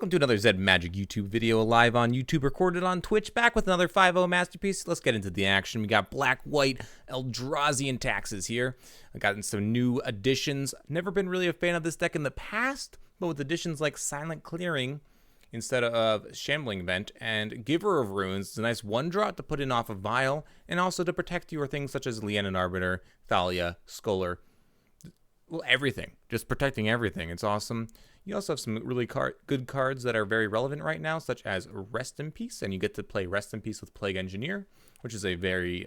Welcome to another Zed Magic YouTube video, live on YouTube, recorded on Twitch, back with another 5-0 masterpiece. Let's get into the action. We got Black, White, Eldrazian taxes here. I got some new additions. Never been really a fan of this deck in the past, but with additions like Silent Clearing instead of Shambling Vent and Giver of Runes, it's a nice one-drop to put in off of Vial, and also to protect your things such as Leonin Arbiter, Thalia, Scholar. Well, everything. Just protecting everything. It's awesome. You also have some really good cards that are very relevant right now, such as Rest in Peace, and you get to play Rest in Peace with Plague Engineer, which is a very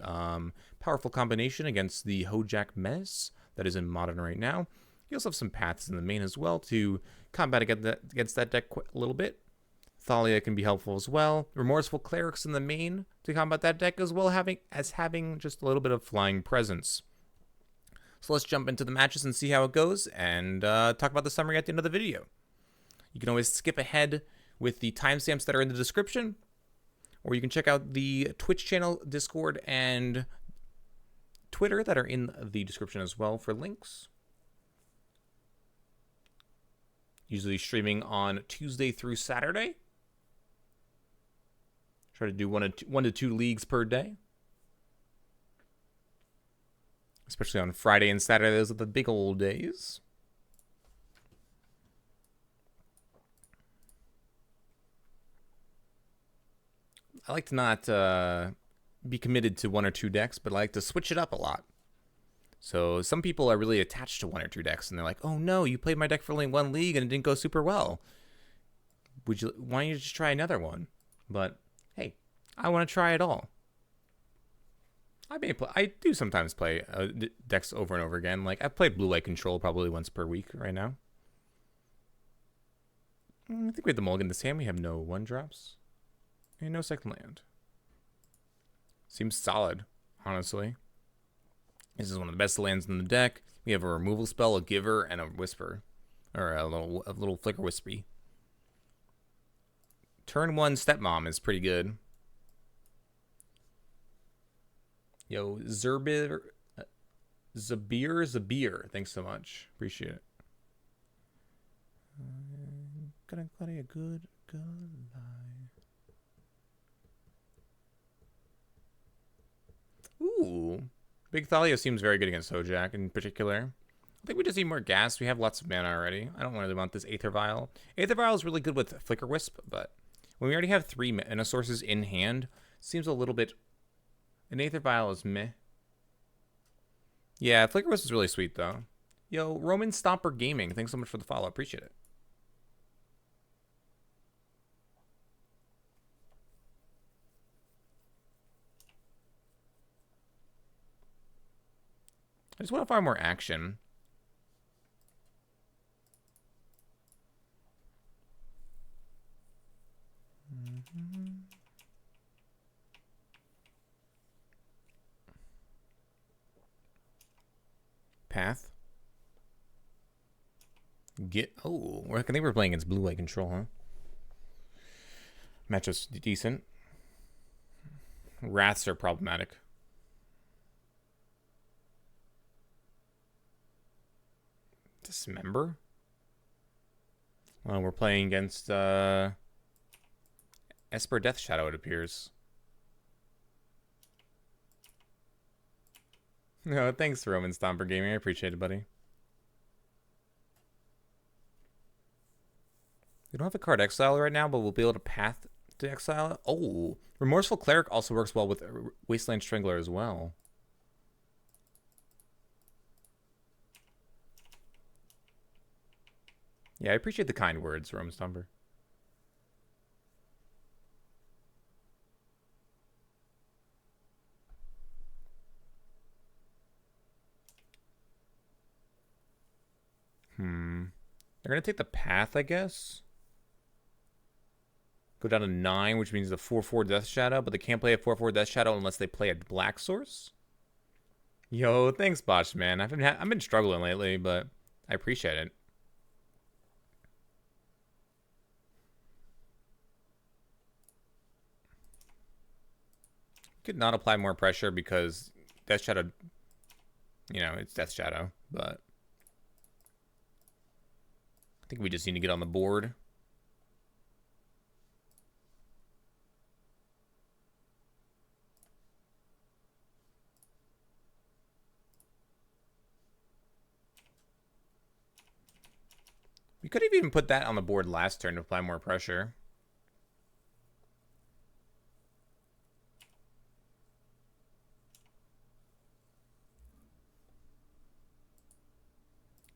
powerful combination against the Hojak Mess that is in Modern right now. You also have some paths in the main as well to combat against that deck a little bit. Thalia can be helpful as well. Remorseful Clerics in the main to combat that deck as well, having just a little bit of flying presence. So let's jump into the matches and see how it goes, and talk about the summary at the end of the video. You can always skip ahead with the timestamps that are in the description, or you can check out the Twitch channel, Discord, and Twitter that are in the description as well for links. Usually streaming on Tuesday through Saturday. Try to do one to two leagues per day. Especially on Friday and Saturday, those are the big old days. I like to not be committed to one or two decks, but I like to switch it up a lot. So some people are really attached to one or two decks, and they're like, "Oh no, you played my deck for only one league and it didn't go super well. Why don't you just try another one?" But hey, I want to try it all. I do sometimes play decks over and over again. Like, I've played Blue-White Control probably once per week right now. I think we have the mulligan this hand. We have no one-drops. And no second land. Seems solid, honestly. This is one of the best lands in the deck. We have a removal spell, a Giver, and a Whisper. Or a little Flicker Wispy. Turn 1 Stepmom is pretty good. Yo, Zabir, thanks so much. Appreciate it. Gonna play a good lie. Ooh. Big Thalia seems very good against Hojak in particular. I think we just need more gas. We have lots of mana already. I don't really want this Aether Vial. Aether Vial is really good with Flicker Wisp, but when we already have 3 mana sources in hand, seems a little bit... An Aether Vial is meh. Yeah, Flicker Wisp is really sweet, though. Yo, Roman Stomper Gaming, thanks so much for the follow. Appreciate it. I just want to find more action. Path. I think we're playing against Blue-White Control, huh? Matchup's decent. Wraths are problematic. Dismember? Well, we're playing against Esper Death Shadow, it appears. No, thanks, Roman Stomper Gaming. I appreciate it, buddy. We don't have a card exile right now, but we'll be able to path to exile it. Oh, Remorseful Cleric also works well with Wasteland Strangler as well. Yeah, I appreciate the kind words, Roman Stomper. They're going to take the path, I guess. Go down to 9, which means the 4/4 Death Shadow, but they can't play a 4/4 Death Shadow unless they play a black source. Yo, thanks, Botch, man. I've been struggling lately, but I appreciate it. Could not apply more pressure because Death Shadow, you know, it's Death Shadow, but I think we just need to get on the board. We could have even put that on the board last turn to apply more pressure.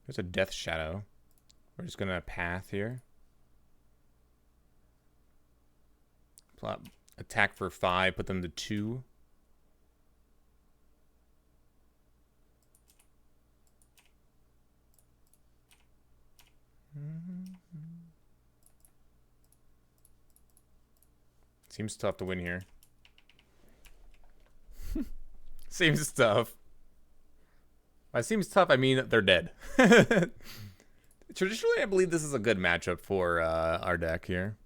There's a Death Shadow. We're just going to path here. Plot, attack for 5, put them to 2. Seems tough to win here. Seems tough. By seems tough, I mean they're dead. Traditionally, I believe this is a good matchup for our deck here.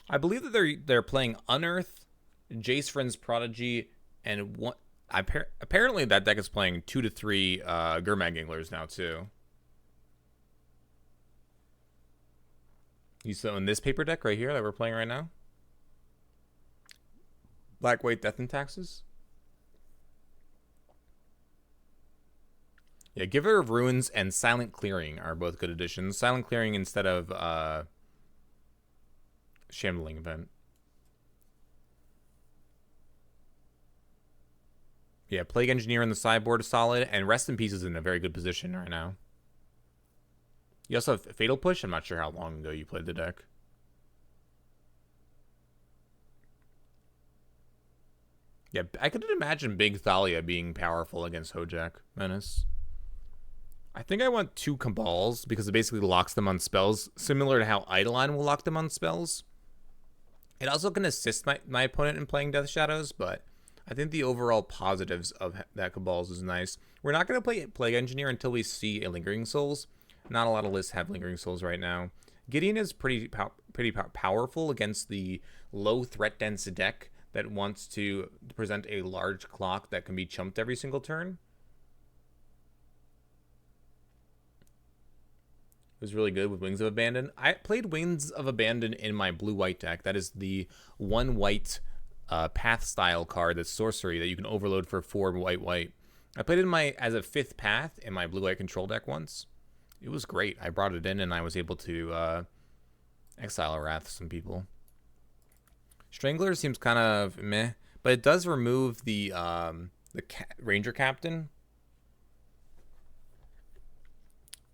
I believe that they're playing Unearth, Jace Friend's Prodigy, and one. Apparently that deck is playing 2 to 3 Gurmag Anglers now too. You saw in this paper deck right here that we're playing right now. Black, White, Death and Taxes. Yeah, Giver of Ruins and Silent Clearing are both good additions. Silent Clearing instead of Shambling Event. Yeah, Plague Engineer on the sideboard is solid, and Rest in Peace is in a very good position right now. You also have Fatal Push. I'm not sure how long ago you played the deck. Yeah, I could imagine Big Thalia being powerful against Hojak Menace. I think I want 2 Cabals because it basically locks them on spells, similar to how Eidolon will lock them on spells. It also can assist my opponent in playing Death Shadows, but I think the overall positives of that Cabals is nice. We're not going to play Plague Engineer until we see a Lingering Souls. Not a lot of lists have Lingering Souls right now. Gideon is pretty powerful against the low threat dense deck that wants to present a large clock that can be chumped every single turn. It was really good with Wings of Abandon. I played Wings of Abandon in my blue-white deck. That is the 1 white path style card that's sorcery that you can overload for 4 white. I played it as a 5th path in my blue-white control deck once. It was great. I brought it in and I was able to exile or wrath some people. Strangler seems kind of meh, but it does remove the Ranger Captain.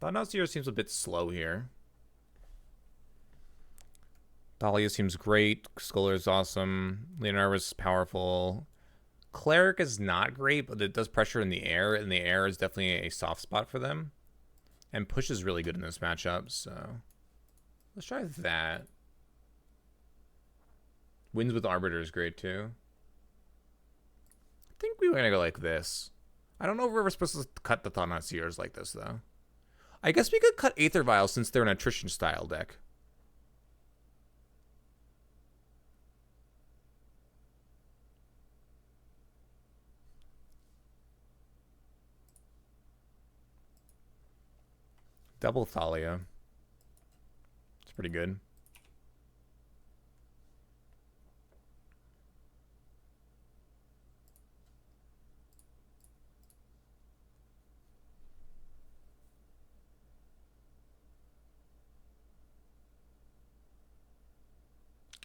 Thanacier seems a bit slow here. Thalia seems great. Scholar is awesome. Leonardo is powerful. Cleric is not great, but it does pressure in the air, and the air is definitely a soft spot for them. And push is really good in this matchup, so let's try that. Wins with Arbiter is great too. I think we were gonna go like this. I don't know if we're ever supposed to cut the Thanaciers like this though. I guess we could cut Aether Vial since they're an attrition style deck. Double Thalia. It's pretty good.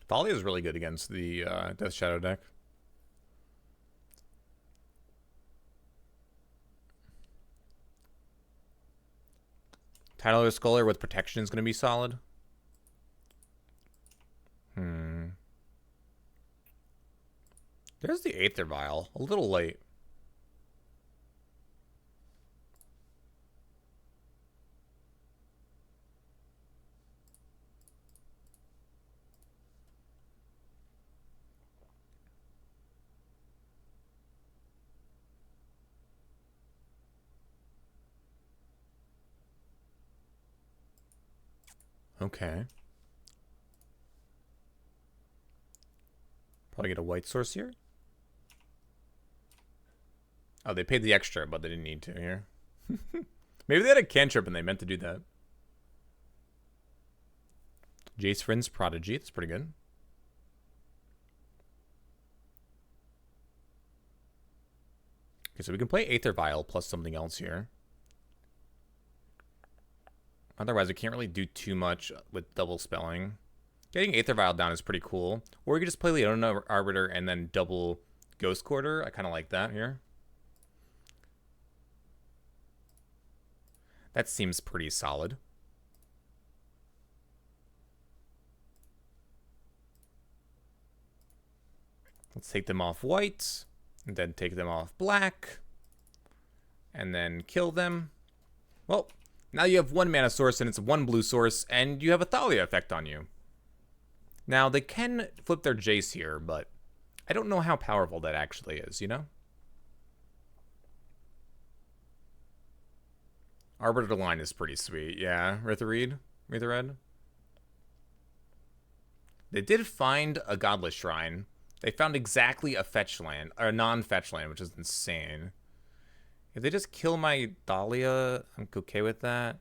Thalia is really good against the Death Shadow deck. Titler Scholar with protection is going to be solid. There's the Aether Vial. A little late. Okay. Probably get a white source here. Oh, they paid the extra, but they didn't need to here. Maybe they had a cantrip and they meant to do that. Jace Friend's Prodigy. That's pretty good. Okay, so we can play Aether Vial plus something else here. Otherwise, we can't really do too much with double spelling. Getting Aether Vial down is pretty cool. Or we could just play Leona Arbiter and then double Ghost Quarter. I kind of like that here. That seems pretty solid. Let's take them off white, and then take them off black, and then kill them. Well, now you have one mana source, and it's one blue source, and you have a Thalia effect on you. Now, they can flip their Jace here, but I don't know how powerful that actually is, you know? Arbiter line is pretty sweet, yeah. Ritherred? They did find a Godless Shrine. They found exactly a fetch land, or a non-fetch land, which is insane. If they just kill my Thalia, I'm okay with that.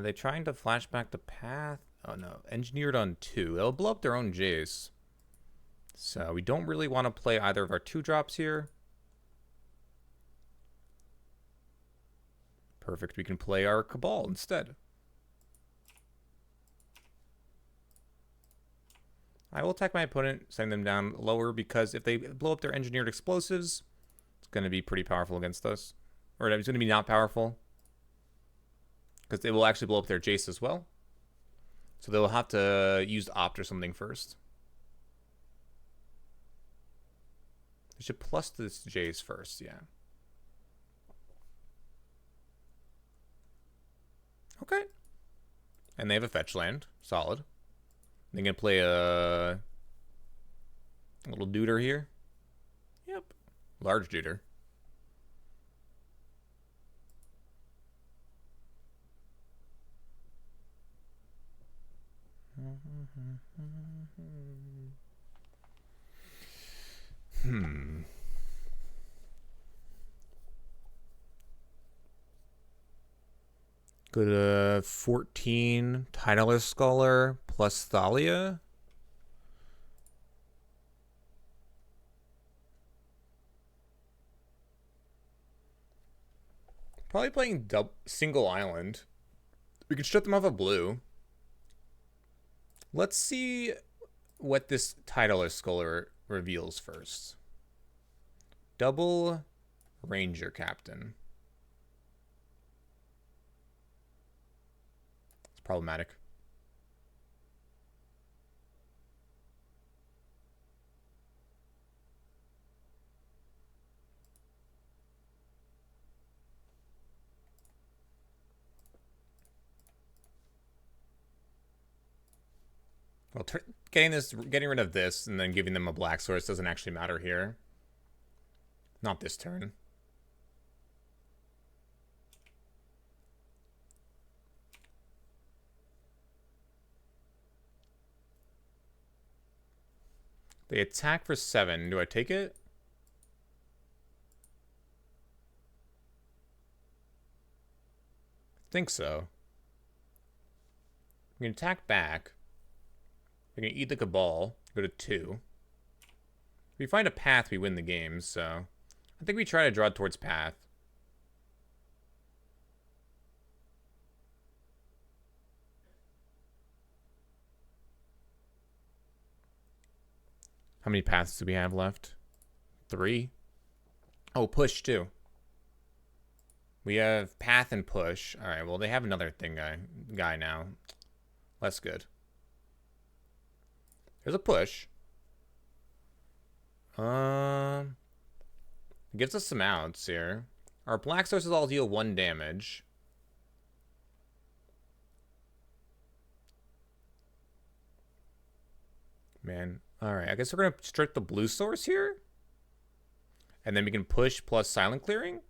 They trying to flashback the path? Oh no, engineered on 2. They'll blow up their own Jace. So we don't really want to play either of our 2-drops here. Perfect, we can play our Cabal instead. I will attack my opponent, sending them down lower, because if they blow up their engineered explosives, it's going to be pretty powerful against us. Or it's going to be not powerful, because they will actually blow up their Jace as well. So they'll have to use Opt or something first. They should plus this Jace first, yeah. Okay. And they have a fetch land. Solid. They're going to play a little duder here. Yep. Large duder. Go to 14 Titleist Scholar plus Thalia. Probably playing single island. We can shut them off a blue. Let's see what this Titleist Scholar reveals first. Double Ranger Captain. It's problematic. Well, getting rid of this and then giving them a black source doesn't actually matter here. Not this turn. They attack for 7. Do I take it? I think so. We can attack back. We can eat the Cabal. Go to 2. If we find a path, we win the game, so I think we try to draw towards path. How many paths do we have left? 3. Oh, push too. We have path and push. All right, well, they have another guy now. Less good. There's a push. It gives us some outs here. Our black sources all deal 1 damage. Man. Alright, I guess we're going to strip the blue source here. And then we can push plus silent clearing.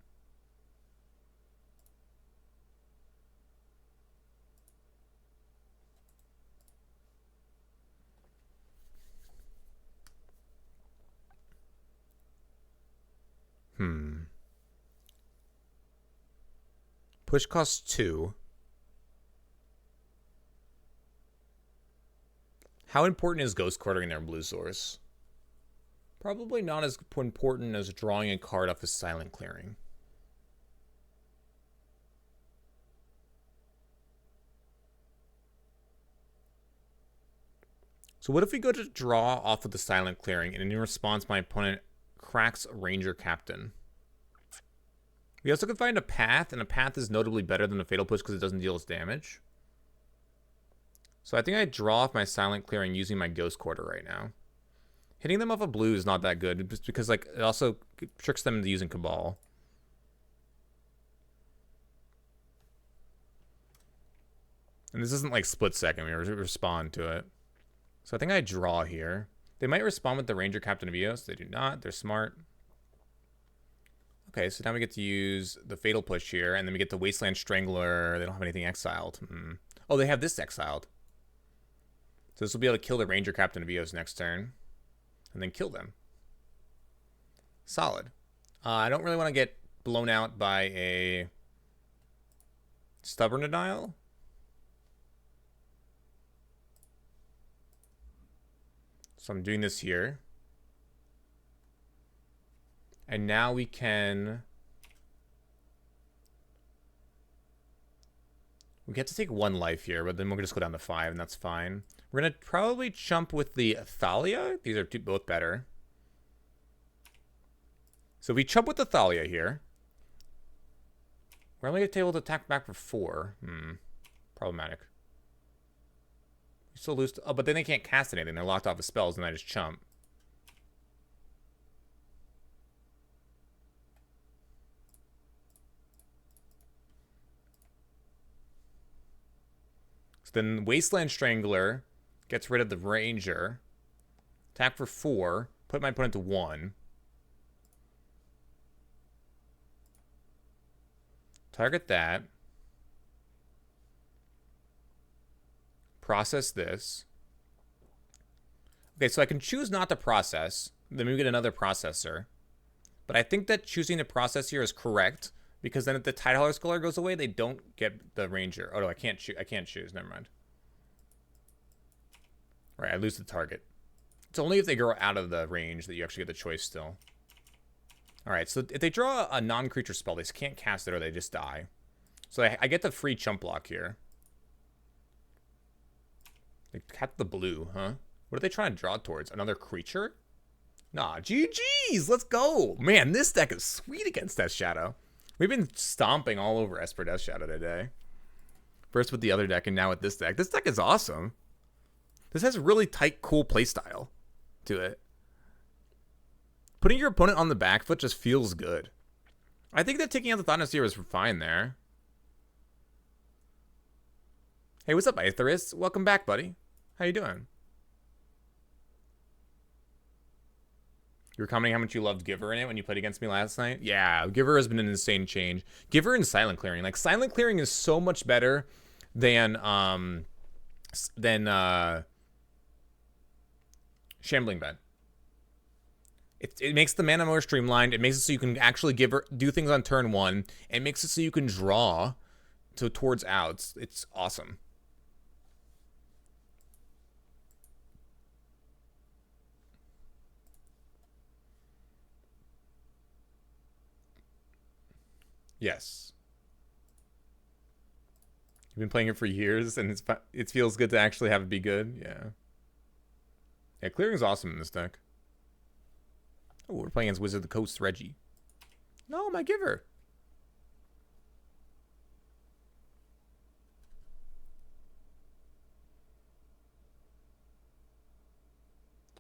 Push costs 2. How important is Ghost Quartering their blue source? Probably not as important as drawing a card off of Silent Clearing. So what if we go to draw off of the Silent Clearing, and in response, my opponent cracks Ranger Captain? We also can find a path, and a path is notably better than a Fatal Push because it doesn't deal as damage. So I think I draw off my Silent Clearing using my Ghost Quarter right now. Hitting them off a blue is not that good, just because like it also tricks them into using Cabal. And this isn't like split second, we respond to it. So I think I draw here. They might respond with the Ranger Captain of Eos. They do not. They're smart. Okay, so now we get to use the Fatal Push here, and then we get the Wasteland Strangler. They don't have anything exiled. Oh, they have this exiled. So this will be able to kill the Ranger Captain of Eos next turn, and then kill them. Solid. I don't really want to get blown out by a Stubborn Denial. So I'm doing this here. And now we can... We get to take 1 life here, but then we'll just go down to 5, and that's fine. We're going to probably chump with the Thalia. These are both better. So if we chump with the Thalia here, we're only able to attack back for 4. Problematic. We still lose... Oh, but then they can't cast anything. They're locked off of spells, and I just chump. So then Wasteland Strangler gets rid of the Ranger. Attack for 4. Put my opponent to 1. Target that. Process this. Okay, so I can choose not to process. Then we get another processor. But I think that choosing to process here is correct, because then if the Tidehauler Scholar goes away, they don't get the Ranger. Oh no, I can't choose. I can't choose. Never mind. Right, I lose the target. It's only if they go out of the range that you actually get the choice still. Alright, so if they draw a non-creature spell, they can't cast it or they just die. So I get the free chump block here. They cut the blue, huh? What are they trying to draw towards? Another creature? Nah, GG's! Let's go! Man, this deck is sweet against Death Shadow. We've been stomping all over Esper Death Shadow today. First with the other deck and now with this deck. This deck is awesome. This has really tight, cool playstyle to it. Putting your opponent on the back foot just feels good. I think that taking out the Thought Seer was fine there. Hey, what's up, Aetherist? Welcome back, buddy. How you doing? You were commenting how much you loved Giver in it when you played against me last night? Yeah, Giver has been an insane change. Giver and Silent Clearing. Like, Silent Clearing is so much better than Shambling Bed. It makes the mana more streamlined. It makes it so you can actually do things on turn 1. It makes it so you can draw towards outs. It's awesome. Yes. You've been playing it for years, and it feels good to actually have it be good. Yeah. Yeah, clearing's awesome in this deck. Oh, we're playing against Wizard of the Coast, Reggie. No, my Giver.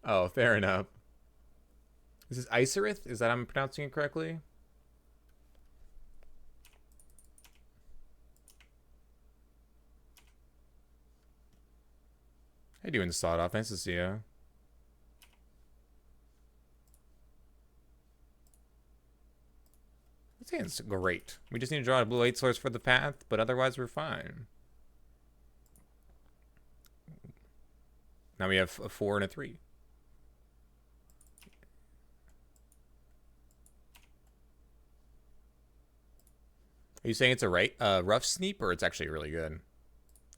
Oh, fair enough. Is this Icerith? Is that I'm pronouncing it correctly? How you doing, Sawed Off? Nice to see you. This hand's great. We just need to draw a blue 8 source for the path, but otherwise we're fine. Now we have a 4 and a 3. Are you saying it's a rough sneap, or it's actually really good?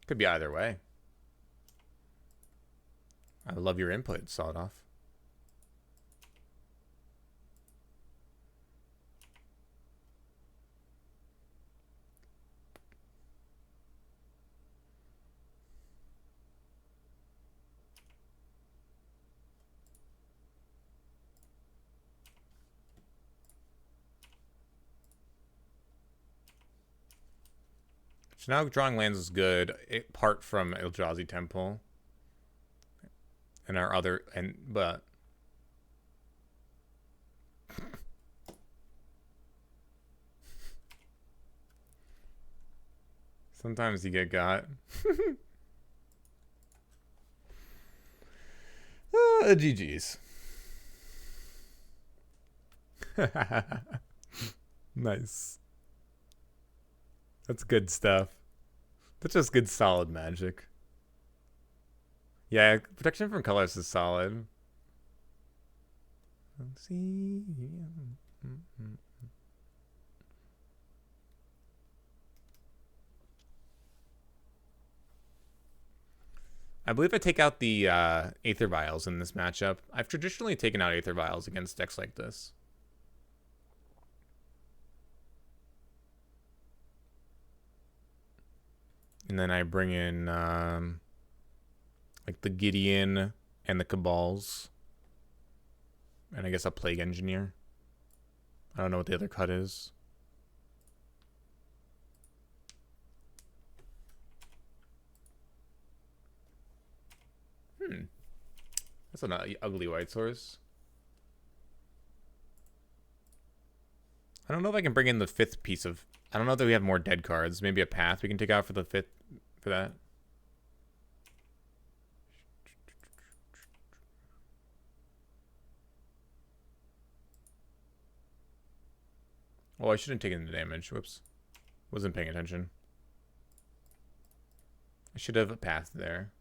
Could be either way. I love your input, Sawed Off. So now drawing lands is good, apart from Eldrazi Temple. And our other, but... Sometimes you get got. GG's. Nice. That's good stuff. That's just good solid Magic. Yeah, protection from colors is solid. Let's see. I believe I take out the Aether Vials in this matchup. I've traditionally taken out Aether Vials against decks like this. And then I bring in like the Gideon and the Cabals. And I guess a Plague Engineer. I don't know what the other cut is. That's an ugly white source. I don't know if I can bring in the 5th piece of... I don't know that we have more dead cards. Maybe a Path we can take out for the 5th... for that. Oh, I shouldn't have taken the damage. Whoops. Wasn't paying attention. I should have a Path there.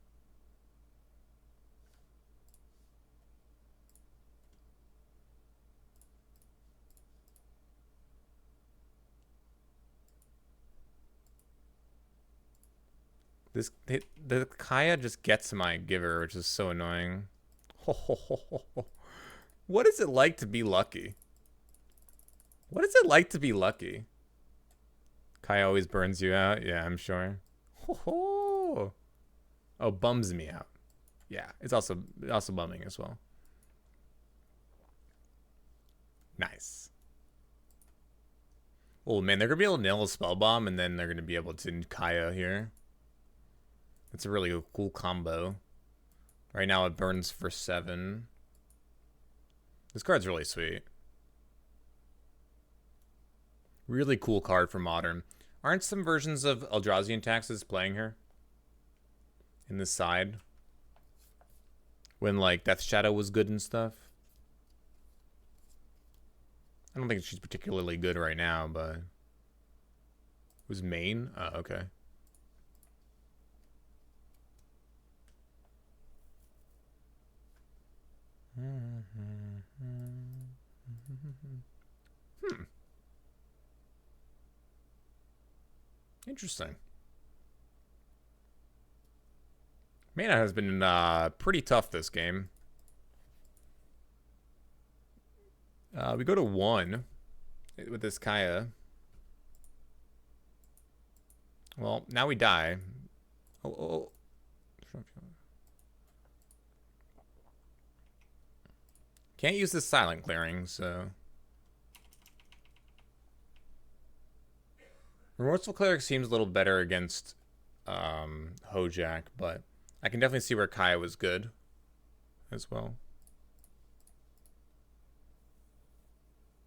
The Kaya just gets my Giver, which is so annoying. What is it like to be lucky? What is it like to be lucky? Kaya always burns you out. Yeah, I'm sure. Oh, bums me out. Yeah, it's also bumming as well. Nice. Oh man, they're gonna be able to nail a spell bomb, and then they're gonna be able to Kaya here. That's a really cool combo. Right now it burns for 7. This card's really sweet. Really cool card for Modern. Aren't some versions of Eldrazi Taxes playing her? In this side? When, like, Death Shadow was good and stuff? I don't think she's particularly good right now, but... Who's main? Oh, okay. Interesting. Mana has been pretty tough this game. We go to 1 with this Kaya. Well, now we die. Oh. Can't use this silent clearing, so... Remorseful Cleric seems a little better against Hojak, but I can definitely see where Kaya was good as well.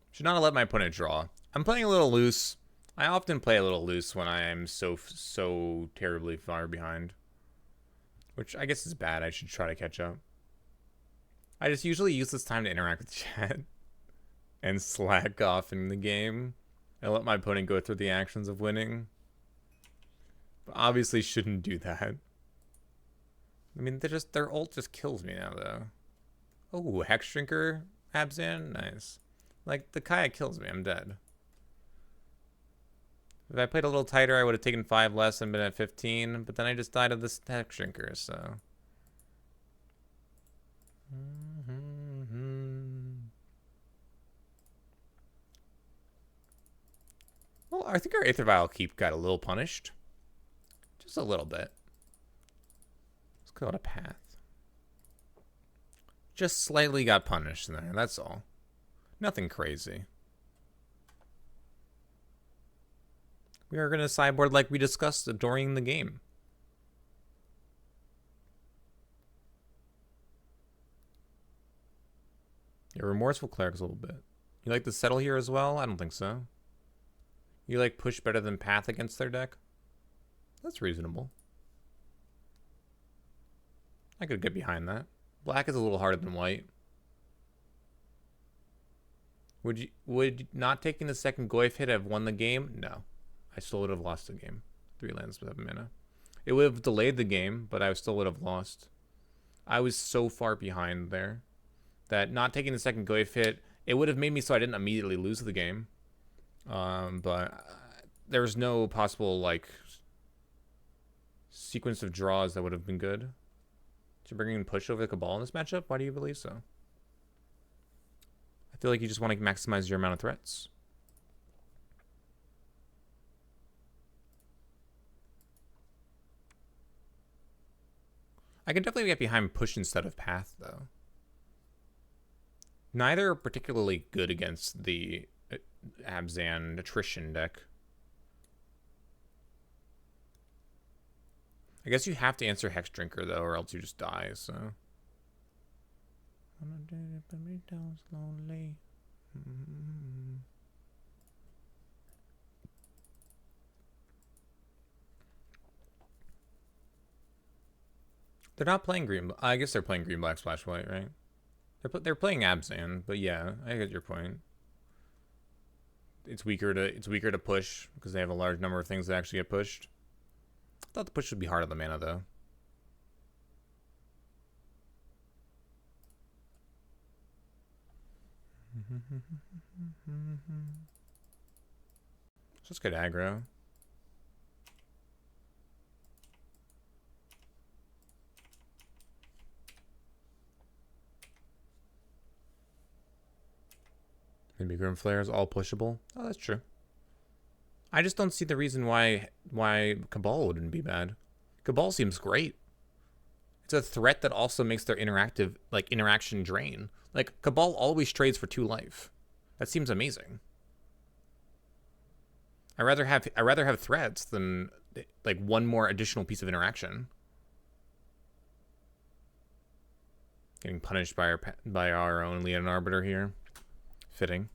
Should not have let my opponent draw. I'm playing a little loose. I often play a little loose when I am so terribly far behind. Which I guess is bad. I should try to catch up. I just usually use this time to interact with chat and slack off in the game and let my opponent go through the actions of winning. But obviously shouldn't do that. I mean, their ult just kills me now, though. Oh, Hex Drinker Abzan? Nice. Like, the Kaya kills me. I'm dead. If I played a little tighter, I would have taken 5 less and been at 15, but then I just died of this Hex Drinker, so... Well, I think our Aether Vial keep got a little punished. Just a little bit. Let's go to Path. Just slightly got punished there, that's all. Nothing crazy. We are going to sideboard like we discussed during the game. Yeah, Remorseful Cleric's a little bit. You like to settle here as well? I don't think so. You like push better than Path against their deck? That's reasonable. I could get behind that. Black is a little harder than white. Would not taking the second Goyf hit have won the game? No. I still would have lost the game. 3 lands with 7 mana. It would have delayed the game, but I still would have lost. I was so far behind there that not taking the second Goyf hit, it would have made me so I didn't immediately lose the game. But there was no possible like sequence of draws that would have been good. To bring in push over the Cabal in this matchup? Why do you believe so? I feel like you just want to maximize your amount of threats. I can definitely get behind push instead of path, though. Neither are particularly good against the Abzan attrition deck. I guess you have to answer Hex Drinker, though, or else you just die, so. They're not playing green. I guess they're playing green, black, splash, white, right? They're playing Abzan, but yeah, I get your point. It's weaker to push because they have a large number of things that actually get pushed. I thought the push would be hard on the mana, though. So let's get aggro. Maybe Grim Flare is all pushable. Oh, that's true. I just don't see the reason why Cabal wouldn't be bad. Cabal seems great. It's a threat that also makes their interaction drain. Like Cabal always trades for 2 life. That seems amazing. I rather have threats than like 1 more additional piece of interaction. Getting punished by our own Leon Arbiter here. Fitting.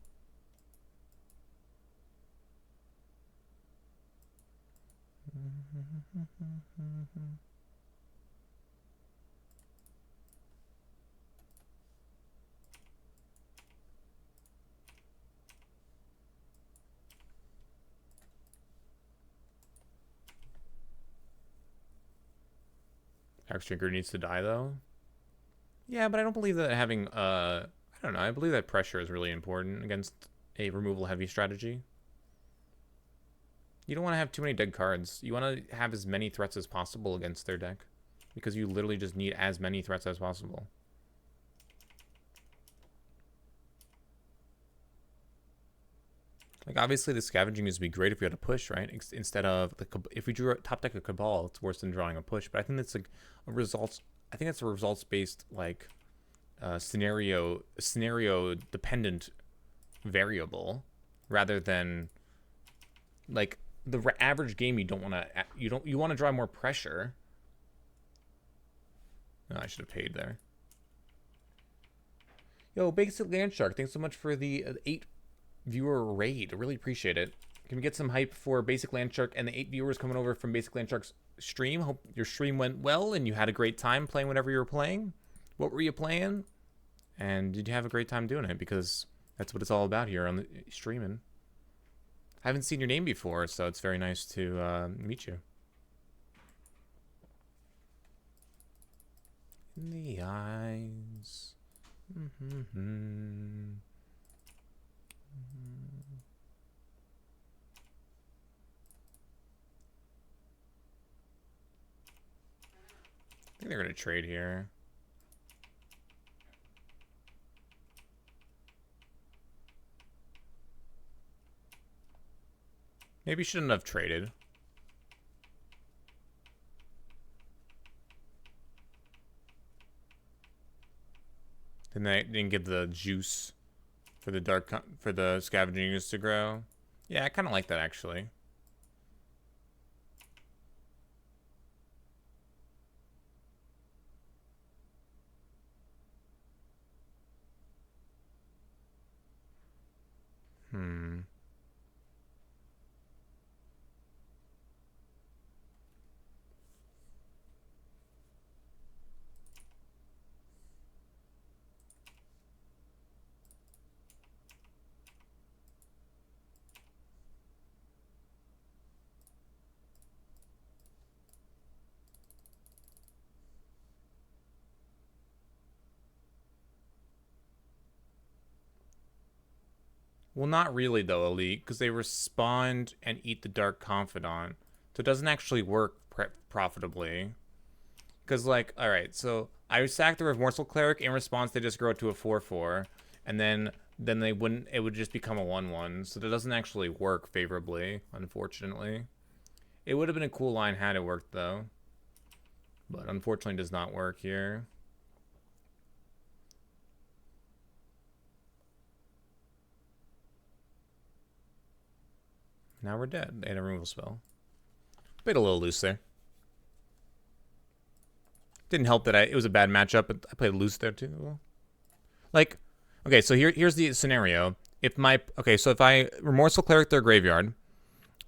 Hex Drinker needs to die, though. Yeah, but I don't believe that having, I don't know, I believe that pressure is really important against a removal-heavy strategy. You don't want to have too many dead cards. You want to have as many threats as possible against their deck, because you literally just need as many threats as possible. Like, obviously, the scavenging used to be great if we had a push, right? Instead of if we drew a top deck of Cabal, it's worse than drawing a push. But I think that's like a results. I think that's a results-based like scenario dependent variable, rather than like the average game. You want to draw more pressure. Oh, I should have paid there. Yo, Basic Land Shark, thanks so much for the 8 viewer raid. I really appreciate it. Can we get some hype for Basic Land Shark and the 8 viewers coming over from Basic Land Shark's stream? Hope your stream went well and you had a great time playing whatever you were playing. What were you playing? And did you have a great time doing it? Because that's what it's all about here on the streaming. I haven't seen your name before, so it's very nice to meet you. In the eyes. I think they're going to trade here. Maybe shouldn't have traded. Then they didn't get the juice for the scavenging to grow. Yeah, I kind of like that actually. Hmm. Well, not really though, Elite, because they respond and eat the Dark Confidant. So it doesn't actually work profitably. Because, like, alright, so I sacked the Remorseful Cleric. In response, they just grow it to a 4/4. And then they wouldn't, it would just become a 1/1. So that doesn't actually work favorably, unfortunately. It would have been a cool line had it worked, though. But unfortunately does not work here. Now we're dead. They had a removal spell. Played a little loose there. Didn't help that it was a bad matchup, but I played loose there too. Like, okay, so here's the scenario. If I Remorseful Cleric their graveyard,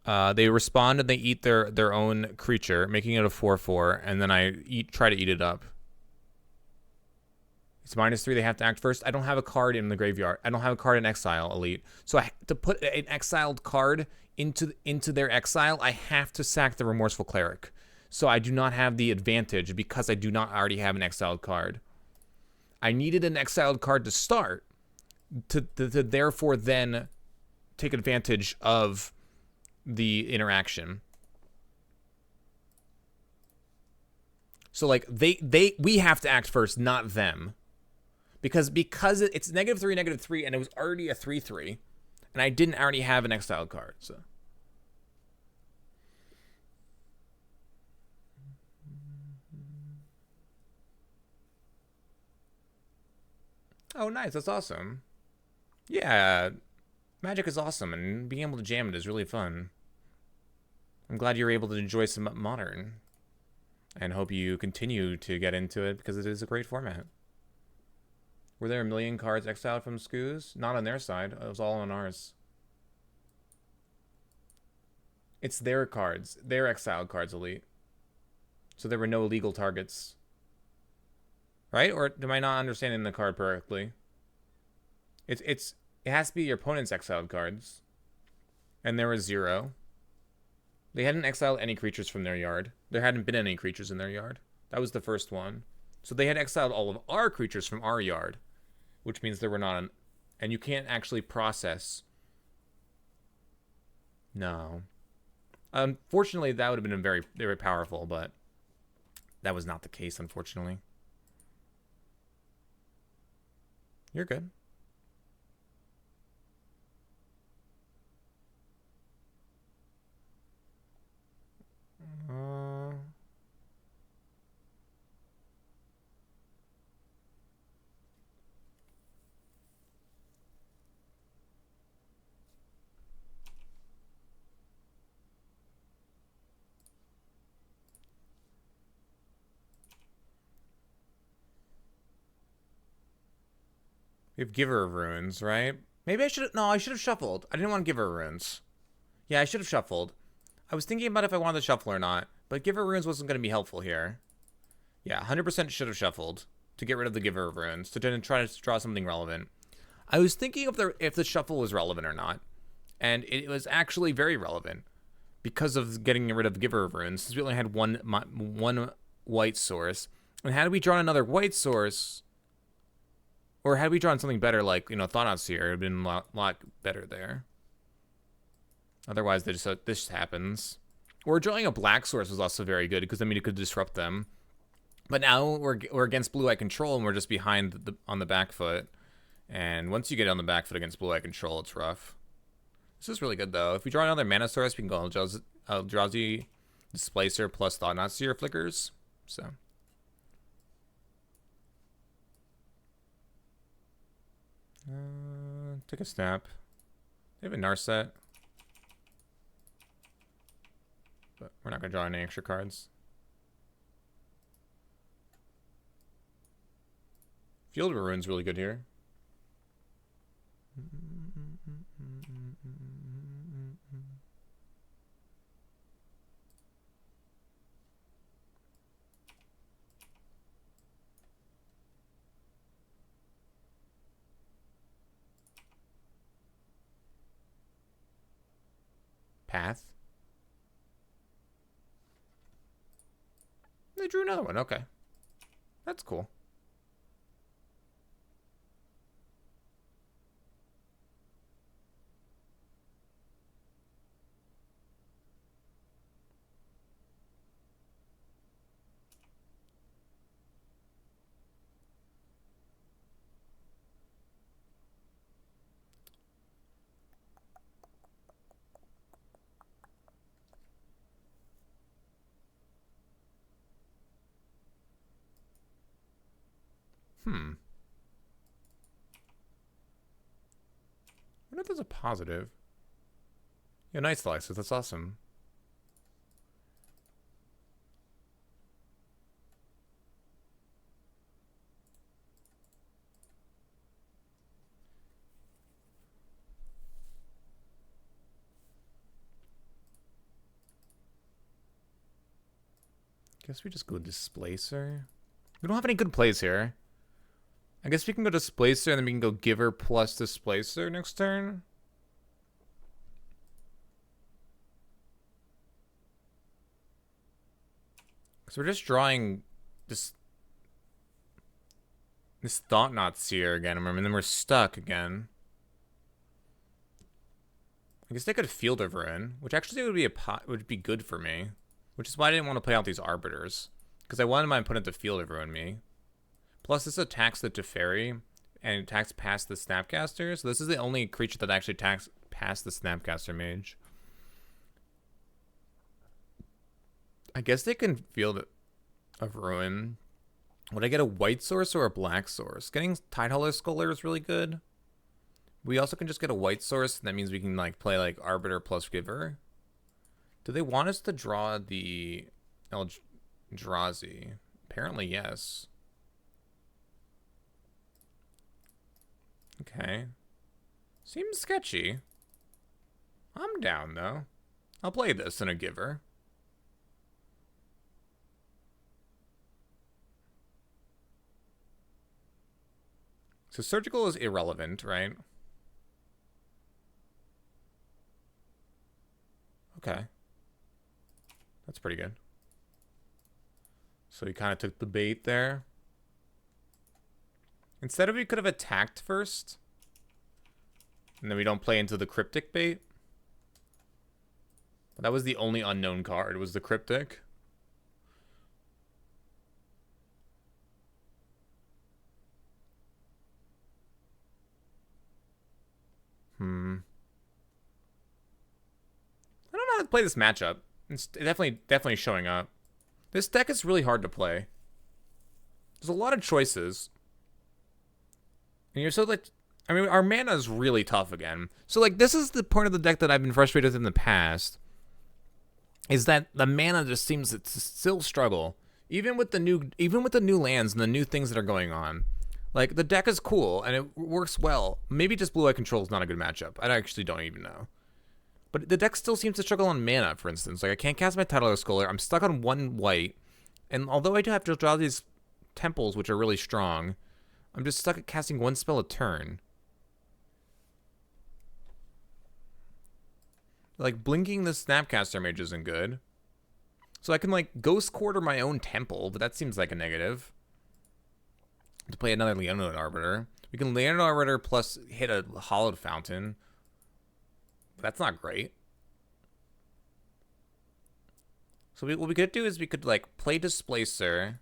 they respond and they eat their own creature, making it a 4/4, and then I try to eat it up. It's -3. They have to act first. I don't have a card in the graveyard. I don't have a card in exile, Elite. So to put an exiled card into their exile, I have to sack the Remorseful Cleric. So I do not have the advantage because I do not already have an exiled card. I needed an exiled card to start to therefore then take advantage of the interaction. So like we have to act first, not them. Because it's -3, and it was already a 3/3, and I didn't already have an exiled card, so. Oh, nice. That's awesome. Yeah, Magic is awesome, and being able to jam it is really fun. I'm glad you're able to enjoy some Modern, and hope you continue to get into it because it is a great format. Were there a million cards exiled from Skoos? Not on their side. It was all on ours. It's their cards. Their exiled cards, Elite. So there were no illegal targets. Right? Or am I not understanding the card correctly? It has to be your opponent's exiled cards. And there was 0. They hadn't exiled any creatures from their yard. There hadn't been any creatures in their yard. That was the first one. So they had exiled all of our creatures from our yard, which means there were not and you can't actually process. No. Unfortunately, that would have been very, very powerful, but that was not the case, unfortunately. You're good. We have Giver of Runes, right? Maybe I should have shuffled. I didn't want Giver of Runes. Yeah, I should have shuffled. I was thinking about if I wanted to shuffle or not, but Giver of Runes wasn't going to be helpful here. Yeah, 100% should have shuffled to get rid of the Giver of Runes, to try to draw something relevant. I was thinking if the shuffle was relevant or not, and it was actually very relevant because of getting rid of Giver of Runes, since we only had one white source. And had we drawn another white source, or had we drawn something better like, Thought-Out Seer, it would have been a lot better there. Otherwise, this happens. Or drawing a black source was also very good, because, it could disrupt them. But now we're against Blue-Eye Control, and we're just behind on the back foot. And once you get on the back foot against Blue-Eye Control, it's rough. This is really good, though. If we draw another mana source, we can go Eldrazi Displacer plus Thought-Not Seer Flickers. So. Take a snap. They have a Narset. But we're not going to draw any extra cards. Field of Rune's really good here. Path. They drew another one. Okay. That's cool. I wonder if there's a positive. Yeah, nice, Alexis. That's awesome. Guess we just go Displacer. We don't have any good plays here. I guess we can go Displacer and then we can go Giver plus Displacer next turn. Because we're just drawing this Thought Knot Seer again, remember, and then we're stuck again. I guess they could Field of Ruin, which actually would be good for me. Which is why I didn't want to play out these Arbiters. Because I wanted my opponent to Field of Ruin me. Plus, this attacks the Teferi, and attacks past the Snapcaster. So this is the only creature that actually attacks past the Snapcaster Mage. I guess they can Field of Ruin. Would I get a white source or a black source? Getting Tidehollow Scholar is really good. We also can just get a white source, and that means we can like play like Arbiter plus Giver. Do they want us to draw the Eldrazi? Apparently, yes. Okay. Seems sketchy. I'm down, though. I'll play this in a Giver. So Surgical is irrelevant, right? Okay. That's pretty good. So he kind of took the bait there. Instead of we could have attacked first. And then we don't play into the Cryptic bait. That was the only unknown card, was the Cryptic. I don't know how to play this matchup. It's definitely showing up. This deck is really hard to play. There's a lot of choices. And you're so like, I mean, our mana is really tough again. So like, this is the part of the deck that I've been frustrated with in the past. Is that the mana just seems to still struggle, even with the new lands and the new things that are going on. Like, the deck is cool and it works well. Maybe just Blue-Eye Control is not a good matchup. I actually don't even know. But the deck still seems to struggle on mana, for instance. Like, I can't cast my Tidehollow Scholar. I'm stuck on one white. And although I do have to draw these temples, which are really strong, I'm just stuck at casting one spell a turn. Like, blinking the Snapcaster Mage isn't good. So I can, like, Ghost Quarter my own temple, but that seems like a negative. To play another Leonid Arbiter. We can Leonid Arbiter plus hit a Hollowed Fountain. That's not great. So what we could do is we could like play Displacer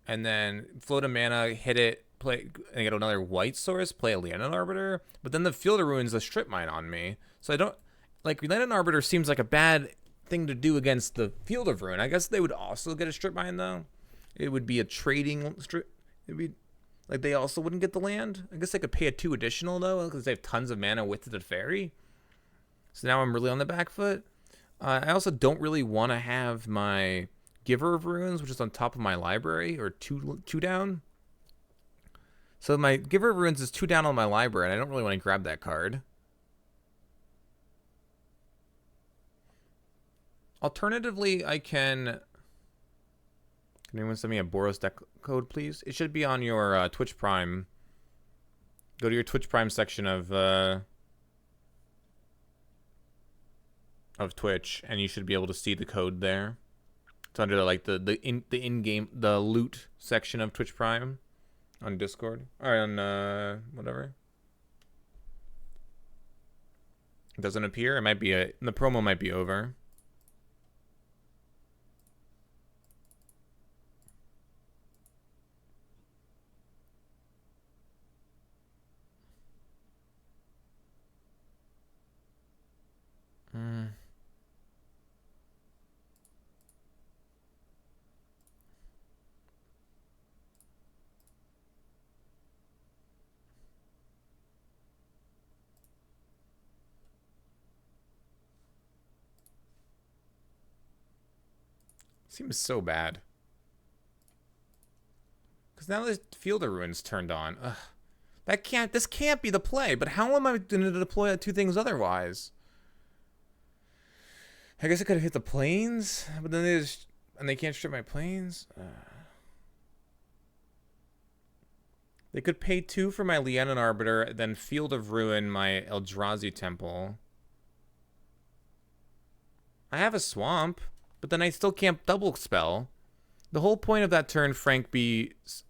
and then float a mana, hit it, play and get another white source, play a Leonid Arbiter, but then the Field of Ruins a Strip Mine on me. So I don't like Leonid Arbiter seems like a bad thing to do against the Field of Ruin. I guess they would also get a Strip Mine though. It would be a trading strip. It'd be like they also wouldn't get the land. I guess they could pay a 2 additional though because they have tons of mana with the Teferi. So now I'm really on the back foot. I also don't really want to have my Giver of Runes, which is on top of my library, or two down. So my Giver of Runes is 2 down on my library, and I don't really want to grab that card. Alternatively, I can anyone send me a Boros deck code, please? It should be on your Twitch Prime. Go to your Twitch Prime section of... of Twitch, and you should be able to see the code there. It's under like the in-game loot section of Twitch Prime on Discord or on whatever. It doesn't appear. It might be the promo might be over. Seems so bad. Because now the Field of Ruins turned on. Ugh. This can't be the play, but how am I going to deploy two things otherwise? I guess I could have hit the planes, but then they can't strip my planes. They could pay 2 for my Lianon Arbiter, then Field of Ruin my Eldrazi Temple. I have a swamp, but then I still can't double spell. The whole point of that turn, Frank is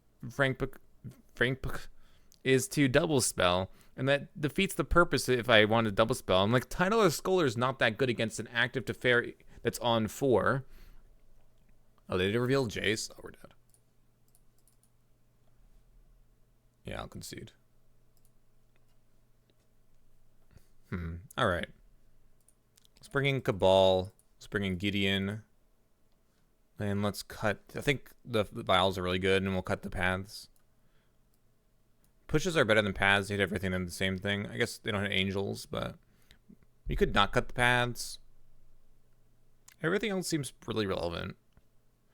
to double spell, and that defeats the purpose if I want to double spell. I'm like, Tidal Scholar is not that good against an active Teferi that's on 4. Oh, they did reveal Jace? Oh, we're dead. Yeah, I'll concede. Alright. Let's bring in Cabal. Let's bring in Gideon. And let's cut... I think the vials are really good, and we'll cut the paths. Pushes are better than paths. They hit everything in the same thing. I guess they don't hit angels, but... we could not cut the paths. Everything else seems really relevant.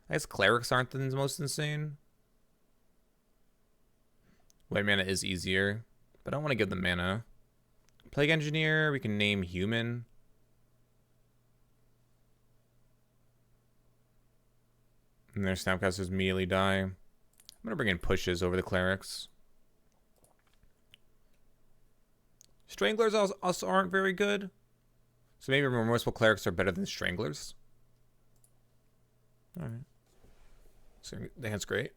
I guess clerics aren't the most insane. White mana is easier, but I don't want to give them mana. Plague Engineer, we can name Human. And their Snapcasters immediately die. I'm going to bring in pushes over the clerics. Stranglers also aren't very good. So maybe Remorseful Clerics are better than Stranglers. Alright. So I think that's great.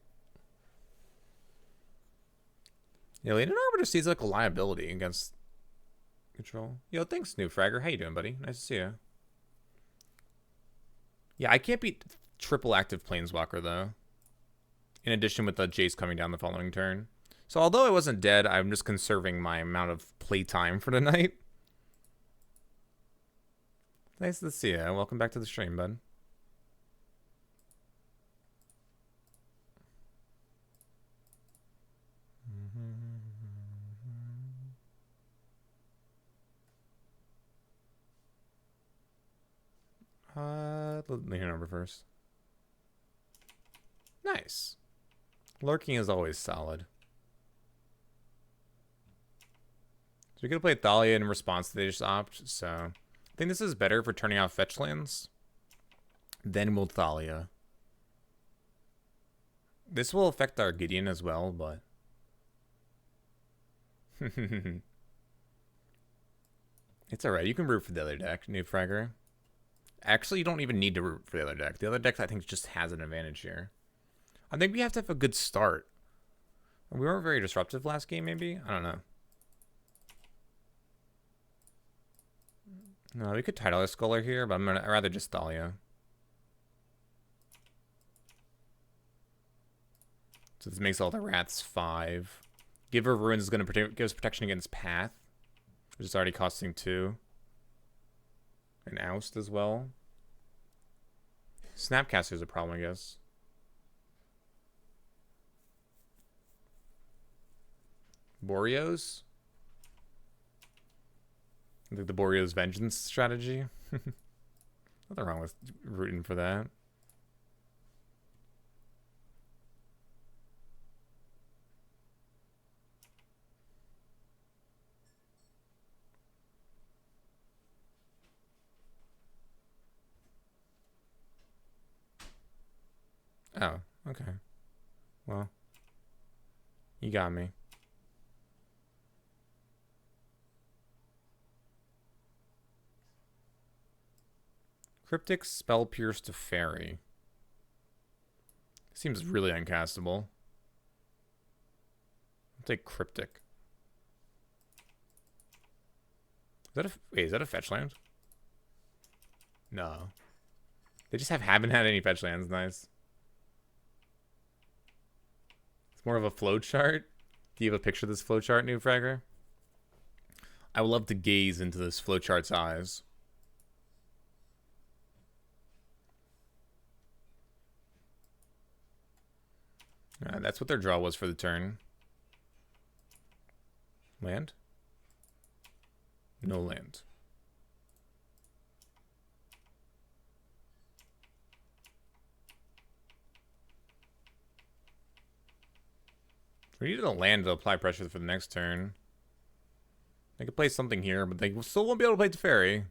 Yeah, Leanon Arbiter seems like a liability against control. Yo, thanks, New Fragger. How you doing, buddy? Nice to see you. Yeah, I can't beat triple active Planeswalker, though. In addition with the Jace coming down the following turn. So although I wasn't dead, I'm just conserving my amount of playtime for tonight. Nice to see you. Welcome back to the stream, bud. Let me hear number first. Nice. Lurking is always solid. So we could play Thalia in response to they just opt, so I think this is better for turning off fetch lands. Then we'll Thalia. This will affect our Gideon as well, but it's alright. You can root for the other deck, New Fragger. Actually, you don't even need to root for the other deck. The other deck, I think, just has an advantage here. I think we have to have a good start. We weren't very disruptive last game, maybe? I don't know. No, we could Tidal Scholar here, but I'd rather just Thalia. So this makes all the rats 5. Giver of Ruins is going to give us protection against Path, which is already costing 2. And Oust as well. Snapcaster is a problem, I guess. Boreos? I think the Boreos Vengeance strategy. Nothing wrong with rooting for that. Oh, okay. Well, you got me. Cryptic Spell Pierce to Fairy. Seems really uncastable. I'll take Cryptic. Is that a fetch land? No. They just haven't had any fetch lands. Nice. It's more of a flowchart. Do you have a picture of this flowchart, New Fragger? I would love to gaze into this flowchart's eyes. That's what their draw was for the turn. Land? No land. We needed a land to apply pressure for the next turn. They could play something here, but they still won't be able to play Teferi.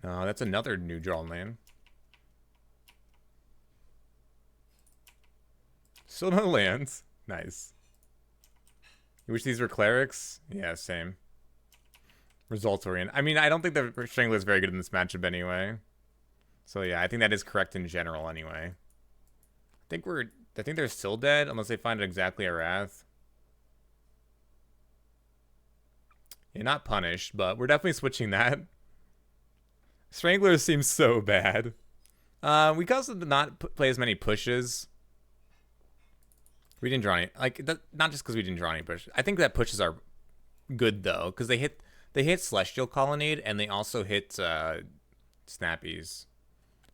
No, that's another new drawn land. Still no lands. Nice. You wish these were clerics? Yeah, same. Results oriented. I mean, I don't think the Strangler is very good in this matchup anyway. So yeah, I think that is correct in general anyway. I think they're still dead unless they find exactly a Wrath. Yeah, not punished, but we're definitely switching that. Strangler seems so bad. We also did not play as many pushes. We didn't draw any, like, not just because we didn't draw any push. I think that pushes are good though, because they hit Celestial Colonnade and they also hit Snappies.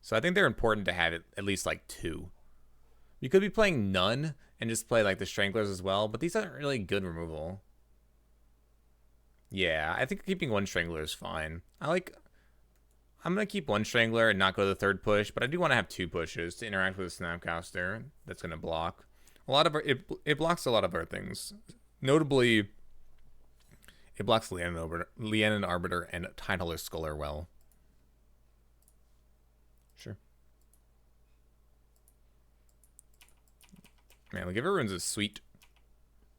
So I think they're important to have at least like 2. You could be playing none and just play like the Stranglers as well, but these aren't really good removal. Yeah, I think keeping 1 Strangler is fine. I'm gonna keep 1 Strangler and not go to the 3rd push, but I do want to have 2 pushes to interact with a Snapcaster that's gonna block. A lot of it blocks a lot of our things. Notably, it blocks Leonin Arbiter and Titler Scholar well. Sure. Man, the Giver Runes is sweet.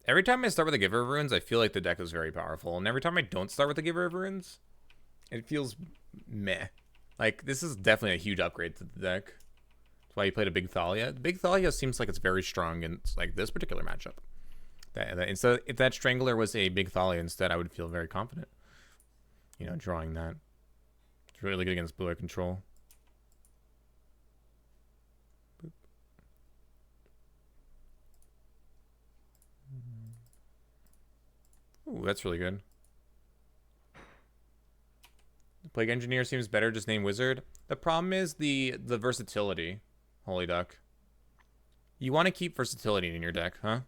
Every time I start with the Giver of Runes, I feel like the deck is very powerful. And every time I don't start with the Giver of Runes, it feels meh. Like, this is definitely a huge upgrade to the deck. That's why you played a Big Thalia. Big Thalia seems like it's very strong in like this particular matchup. Instead, if that Strangler was a Big Thalia instead, I would feel very confident. You know, drawing that. It's really good against blue-eye control. Boop. Ooh, that's really good. Plague Engineer seems better, just name Wizard. The problem is the versatility, Holy Duck. You want to keep versatility in your deck, huh?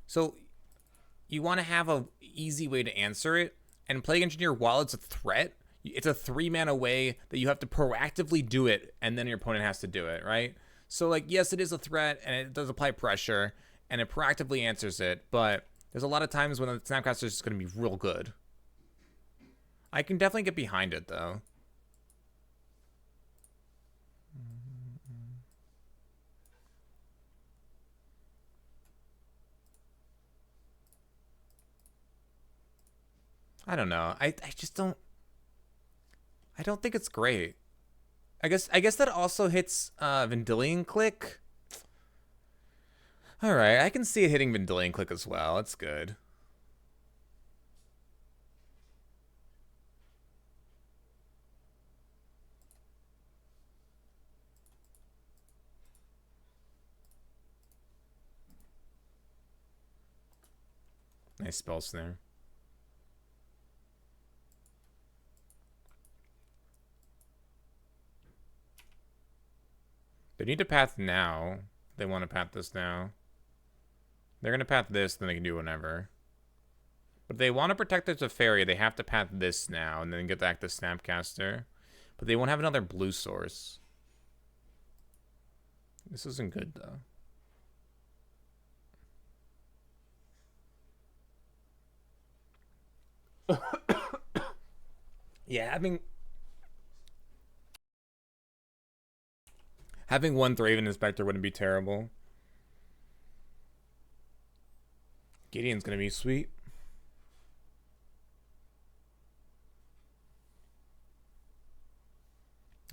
So you want to have a easy way to answer it, and Plague Engineer, while it's a threat, it's a 3-mana way that you have to proactively do it, and then your opponent has to do it, right? So, like, yes, it is a threat, and it does apply pressure, and it proactively answers it, but there's a lot of times when the Snapcaster is just going to be real good. I can definitely get behind it, though. I don't know. I just don't... I don't think it's great. I guess that also hits Vendilion Click. Alright, I can see it hitting Vendilion Click as well. That's good. Nice Spell Snare. They need to path now. They want to path this now. They're going to path this, then they can do whatever. But if they want to protect their Teferi, they have to path this now, and then get back to Snapcaster. But they won't have another blue source. This isn't good, though. Yeah, I mean, Having one Thraven Inspector wouldn't be terrible. Gideon's gonna be sweet.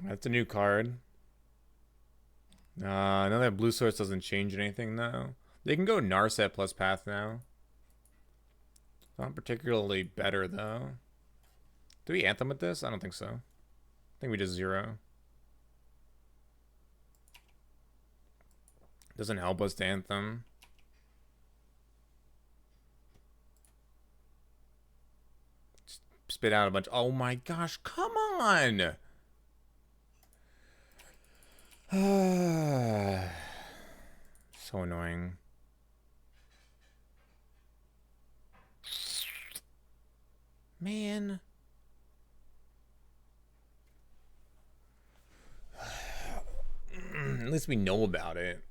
That's a new card. Now that blue source doesn't change anything though. They can go Narset plus Path now. Not particularly better though. Do we Anthem with this? I don't think so. I think we just 0. Doesn't help us to Anthem. Spit out a bunch. Oh my gosh, come on! So annoying. Man. At least we know about it.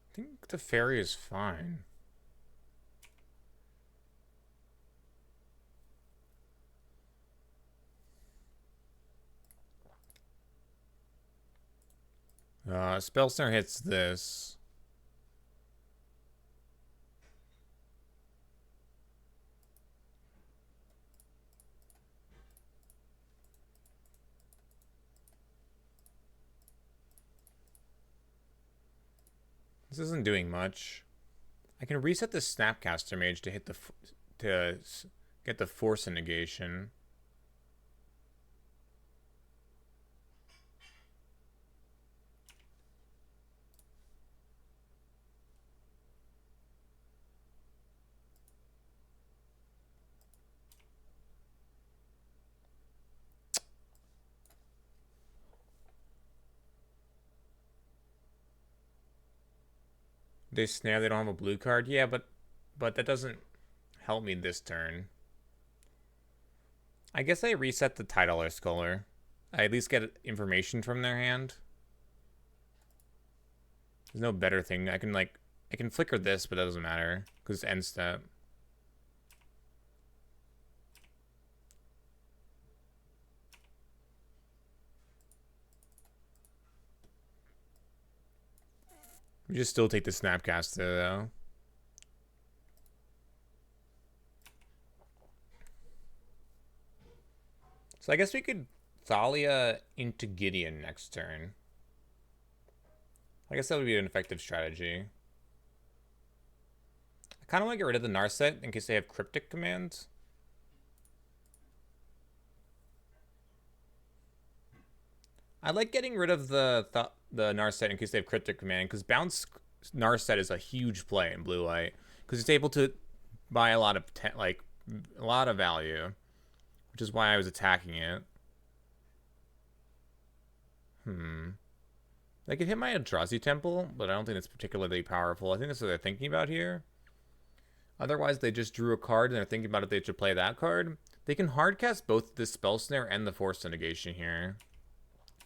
I think the fairy is fine. Spell Snare hits this. This isn't doing much. I can reset the Snapcaster Mage to hit the to get the Force negation. They snare, they don't have a blue card. Yeah, but that doesn't help me this turn. I guess I reset the Titler Scholar. I at least get information from their hand. There's no better thing. I can flicker this, but that doesn't matter because it's end step. We just still take the Snapcaster though. So I guess we could Thalia into Gideon next turn. I guess that would be an effective strategy. I kind of want to get rid of the Narset in case they have cryptic commands. I like getting rid of the Narset in case they have cryptic command, because bounce Narset is a huge play in blue light because it's able to buy a lot of value, which is why I was attacking it. They could hit my Eldrazi Temple, but I don't think it's particularly powerful. I think that's what they're thinking about here. Otherwise, they just drew a card and they're thinking about if they should play that card. They can hardcast both the Spell Snare and the Force negation here.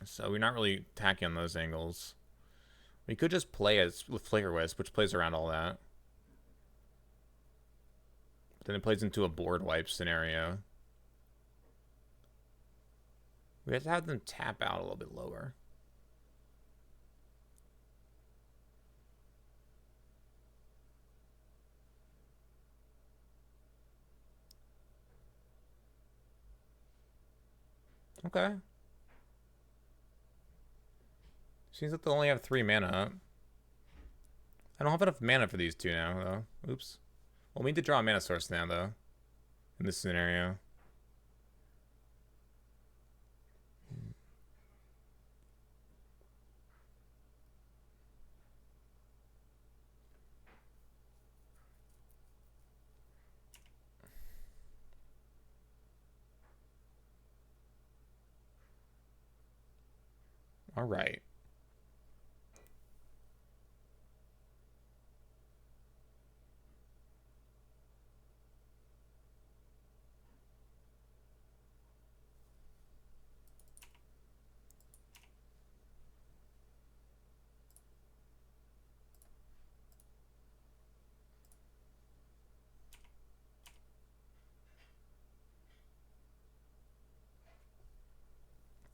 So we're not really attacking on those angles. We could just play as with Flicker Wisp, which plays around all that. But then it plays into a board wipe scenario. We have to have them tap out a little bit lower. Okay. Seems like they only have 3 mana. I don't have enough mana for these two now, though. Oops. Well, we need to draw a mana source now, though. In this scenario. All right.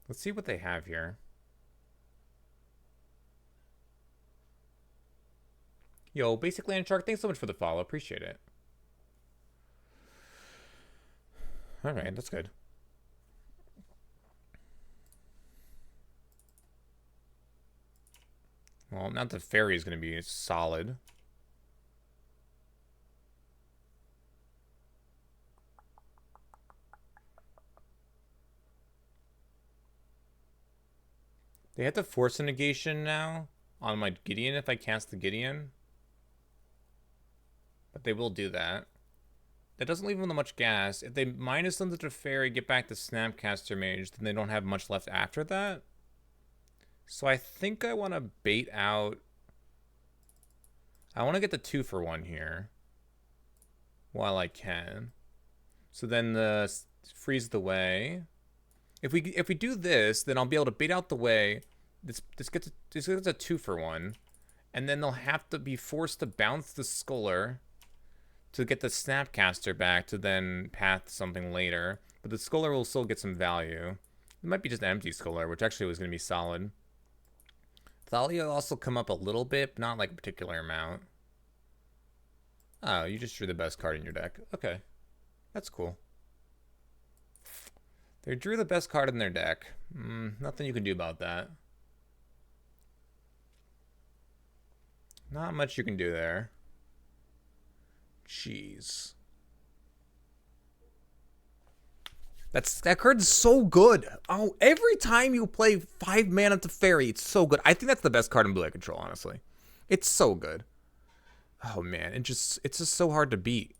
Let's see what they have here. Yo, Basic Land Shark, thanks so much for the follow. Appreciate it. All right, that's good. Well, now the fairy is going to be solid. They have to force a negation now on my Gideon if I cast the Gideon. But they will do that. That doesn't leave them with much gas. If they minus them to the fairy, get back to Snapcaster Mage, then they don't have much left after that. So I think I want to bait out. I want to get the 2-for-1 here while I can. So then the freeze the way. If we do this, then I'll be able to bait out the way. This gets a 2-for-1, and then they'll have to be forced to bounce the Sculler to get the Snapcaster back to then path something later. But the Sculler will still get some value. It might be just an empty Sculler, which actually was going to be solid. Thalia will also come up a little bit, but not like a particular amount. Oh, you just drew the best card in your deck. Okay, that's cool. They drew the best card in their deck. Nothing you can do about that. Not much you can do there. Jeez. That card's so good. Oh, every time you play 5 mana to fairy, it's so good. I think that's the best card in Blue Eye Control, honestly. It's so good. Oh man, it's just so hard to beat.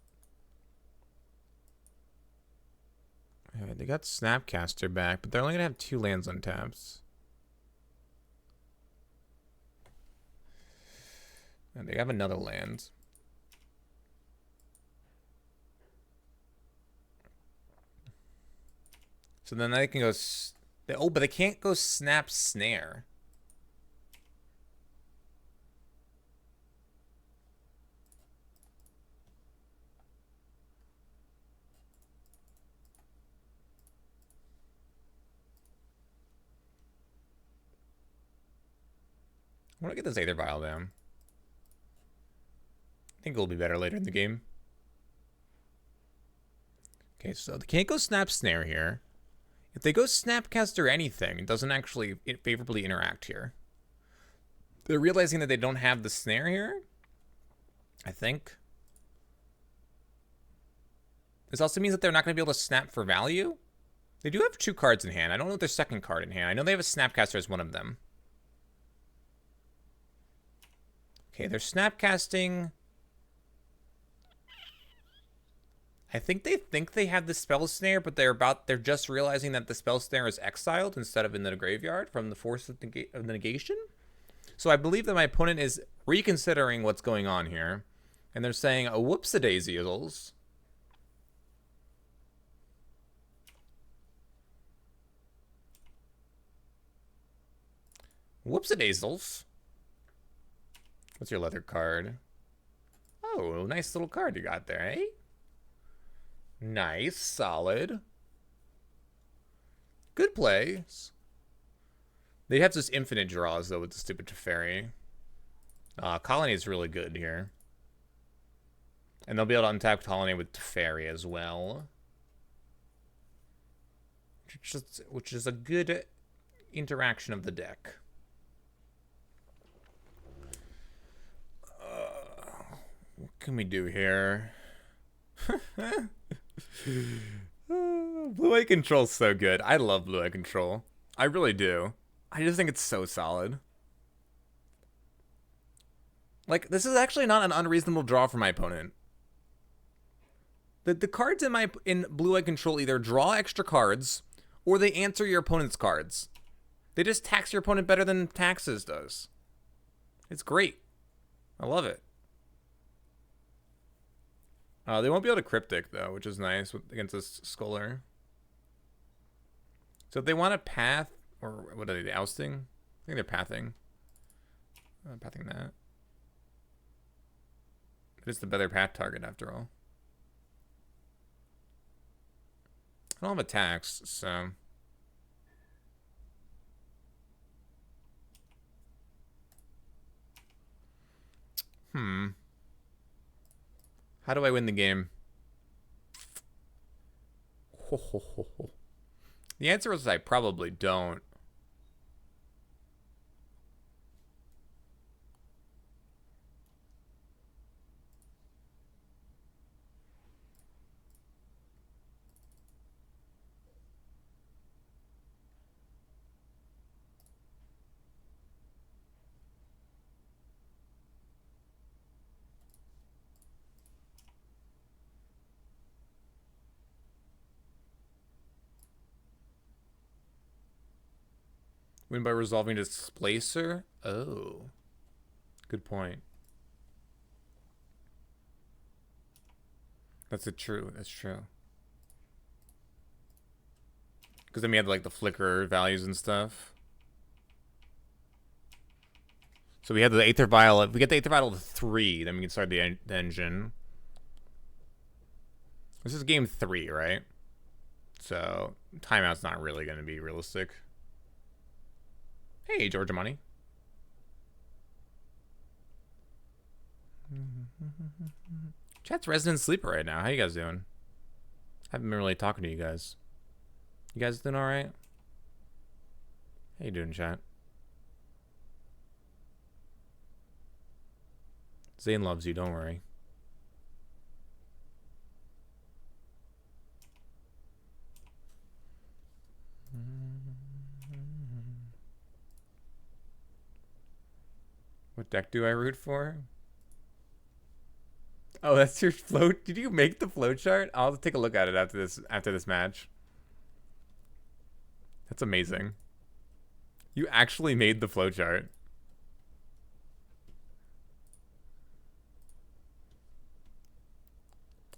Okay, they got Snapcaster back, but they're only gonna have 2 lands on taps. And they have another land. So then they can go. Oh, but they can't go Snap Snare. I want to get this Aether Vial down. I think it'll be better later in the game. Okay, so they can't go Snap Snare here. If they go Snapcaster or anything, it doesn't actually favorably interact here. They're realizing that they don't have the snare here, I think. This also means that they're not going to be able to snap for value. They do have 2 cards in hand. I don't know their second card in hand. I know they have a Snapcaster as one of them. Okay, they're Snapcasting. I think they have the Spell Snare, but they're just realizing that the Spell Snare is exiled instead of in the graveyard from the force of the negation. So I believe that my opponent is reconsidering what's going on here, and they're saying, "Oh, whoops-a-daisies." Whoops-a-daisies. What's your leather card? Oh, nice little card you got there, eh? Nice, solid. Good plays. They have this infinite draws, though, with the stupid Teferi. Colony is really good here. And they'll be able to untap Colony with Teferi as well. Which is a good interaction of the deck. What can we do here? Blue Eye Control's so good. I love Blue Eye Control. I really do. I just think it's so solid. Like, this is actually not an unreasonable draw for my opponent. The cards in Blue Eye Control either draw extra cards or they answer your opponent's cards. They just tax your opponent better than taxes does. It's great. I love it. They won't be able to cryptic, though, which is nice against this Scholar. So if they want a path, or what are they, ousting? I think they're pathing. Pathing that. It's the better path target, after all. I don't have attacks, so... How do I win the game? The answer is I probably don't. Win by resolving Displacer? Oh. Good point. That's true. That's true. Because then we had like the flicker values and stuff. So we had the Aether Vial. If we get the Aether Vial to 3, then we can start the engine. This is game 3, right? So timeout's not really going to be realistic. Hey, Georgia Money. Chat's resident sleeper right now. How you guys doing? Haven't been really talking to you guys. You guys doing all right? How you doing, chat? Zane loves you. Don't worry. What deck do I root for? Oh, that's your float. Did you make the flow chart? I'll take a look at it after this match. That's amazing. You actually made the flow chart.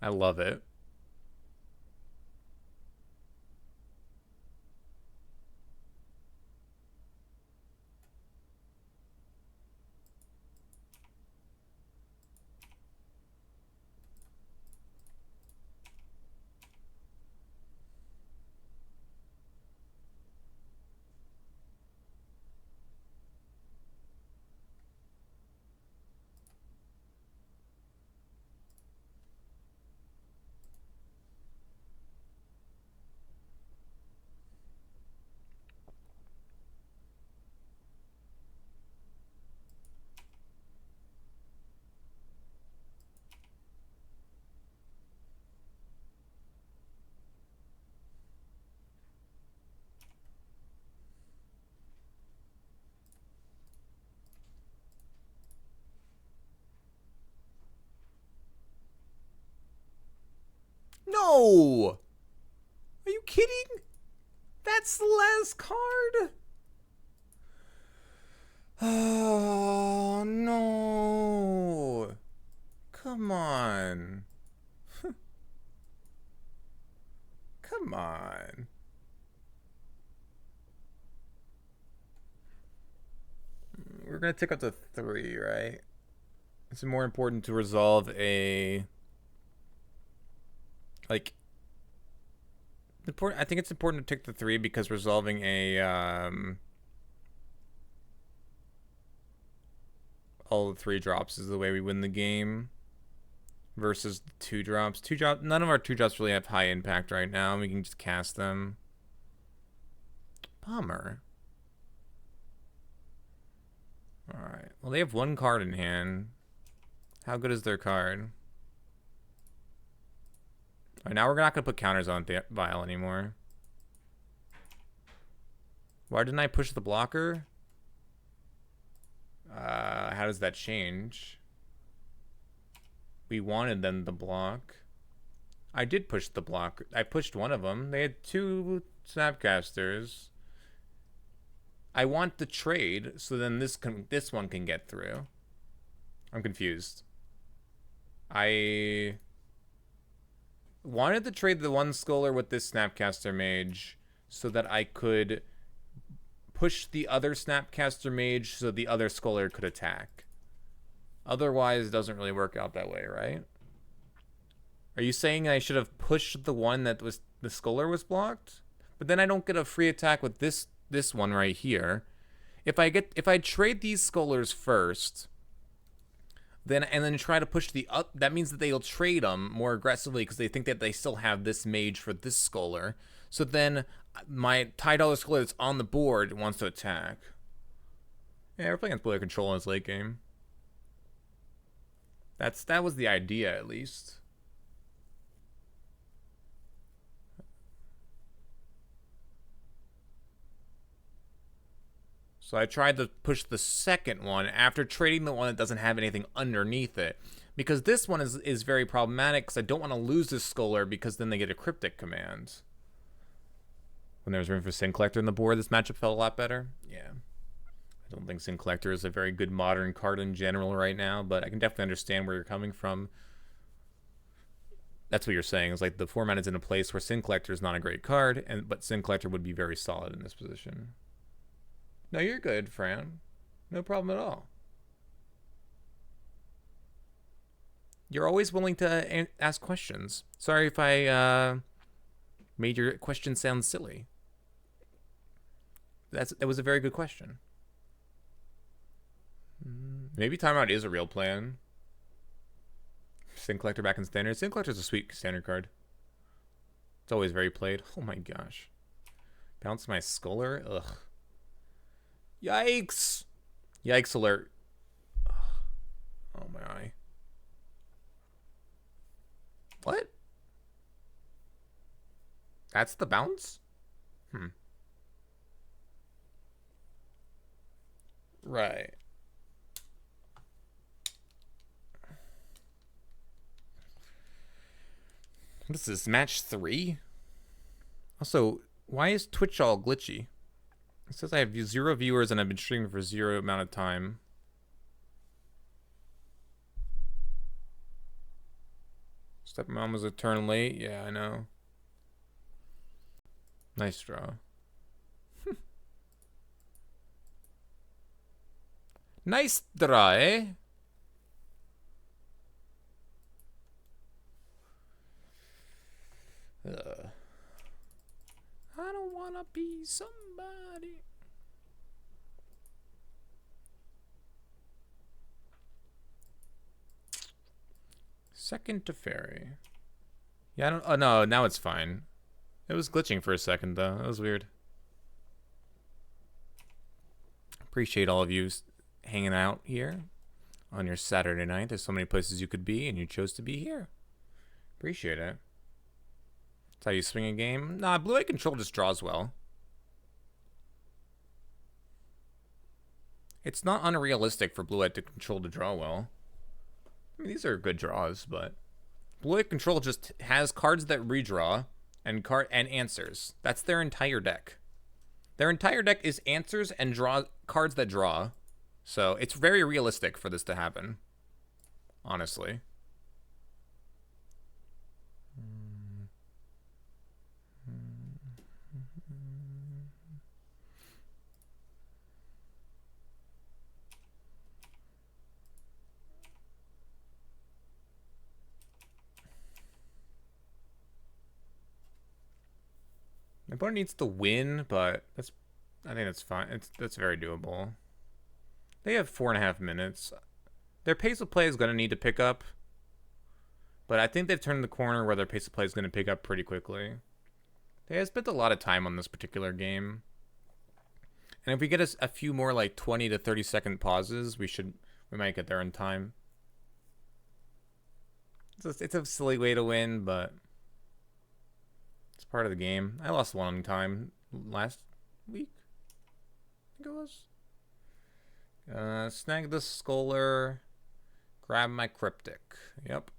I love it. No! Are you kidding? That's the last card? Oh, no. Come on. Come on. We're going to tick up to 3, right? It's more important to resolve a... Like... I think it's important to tick the 3 because resolving a... all the 3 drops is the way we win the game. Versus the 2 drops. None of our 2 drops really have high impact right now. We can just cast them. Bummer. Alright. Well, they have 1 card in hand. How good is their card? Alright, now we're not going to put counters on the Vial anymore. Why didn't I push the blocker? How does that change? We wanted them to block. I did push the block. I pushed one of them. They had 2 Snapcasters. I want the trade, so then this one can get through. I'm confused. I wanted to trade the one scholar with this Snapcaster Mage so that I could push the other Snapcaster Mage so the other scholar could attack. Otherwise, it doesn't really work out that way, right? Are you saying I should have pushed the one that was the scholar was blocked? But then I don't get a free attack with this one right here. If I trade these scholars first, then try to push the up, that means that they'll trade them more aggressively because they think that they still have this mage for this scholar. So then my $10 scholar that's on the board wants to attack. Yeah, we're playing against player control in this late game. That was the idea, at least. So I tried to push the second one after trading the one that doesn't have anything underneath it. Because this one is very problematic because I don't want to lose this scholar because then they get a cryptic command. When there was room for Sin Collector on the board, this matchup felt a lot better. Yeah. I don't think Sin Collector is a very good modern card in general right now, but I can definitely understand where you're coming from. That's what you're saying. It's like the format is in a place where Sin Collector is not a great card, but Sin Collector would be very solid in this position. No, you're good, Fran. No problem at all. You're always willing to ask questions. Sorry if I made your question sound silly. That was a very good question. Maybe timeout is a real plan. Sin Collector back in standard. Sin Collector is a sweet standard card. It's always very played. Oh my gosh. Bounce my Scholar? Ugh. Yikes! Yikes alert. Oh my eye. What? That's the bounce? Right. What is this, match 3? Also, why is Twitch all glitchy? It says I have 0 viewers and I've been streaming for 0 amount of time. Stepmom was a turn late? Yeah, I know. Nice draw. Nice draw, eh? I don't wanna be somebody. Second to fairy. Yeah, I don't. Oh no, now it's fine. It was glitching for a second though. That was weird. Appreciate all of you hanging out here on your Saturday night. There's so many places you could be, and you chose to be here. Appreciate it. That's how you swing a game. Nah, blue-white control just draws well. It's not unrealistic for blue-white to control to draw well. I mean, these are good draws, but blue-white control just has cards that redraw and answers. That's their entire deck. Their entire deck is answers and cards that draw. So it's very realistic for this to happen, honestly. My opponent needs to win, but I think that's fine. That's very doable. They have 4.5 minutes. Their pace of play is going to need to pick up, but I think they've turned the corner where their pace of play is going to pick up pretty quickly. They have spent a lot of time on this particular game, and if we get a few more like 20 to 30 second pauses, we might get there in time. It's a silly way to win, but it's part of the game. I lost one time last week, I think it was. Snag the Scholar, grab my Cryptic. Yep.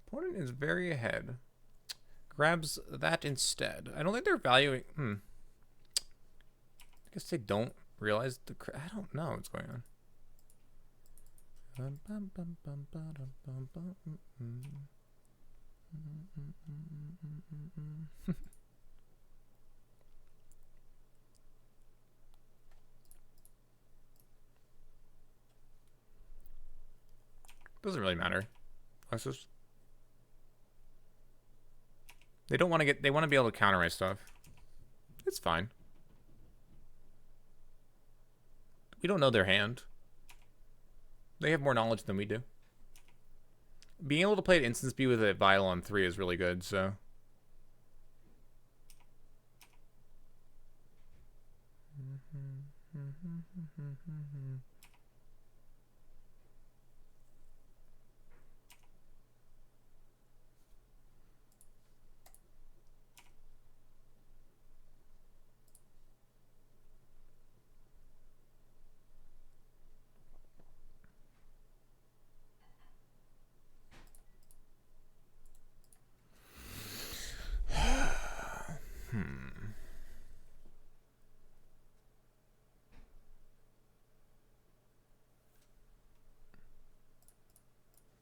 Opponent is very ahead. Grabs that instead. I don't think they're valuing. guess they don't realize I don't know what's going on. Doesn't really matter. They don't want to get. They want to be able to counter my stuff. It's fine. We don't know their hand. They have more knowledge than we do. Being able to play at instant speed with a vial on 3 is really good, so.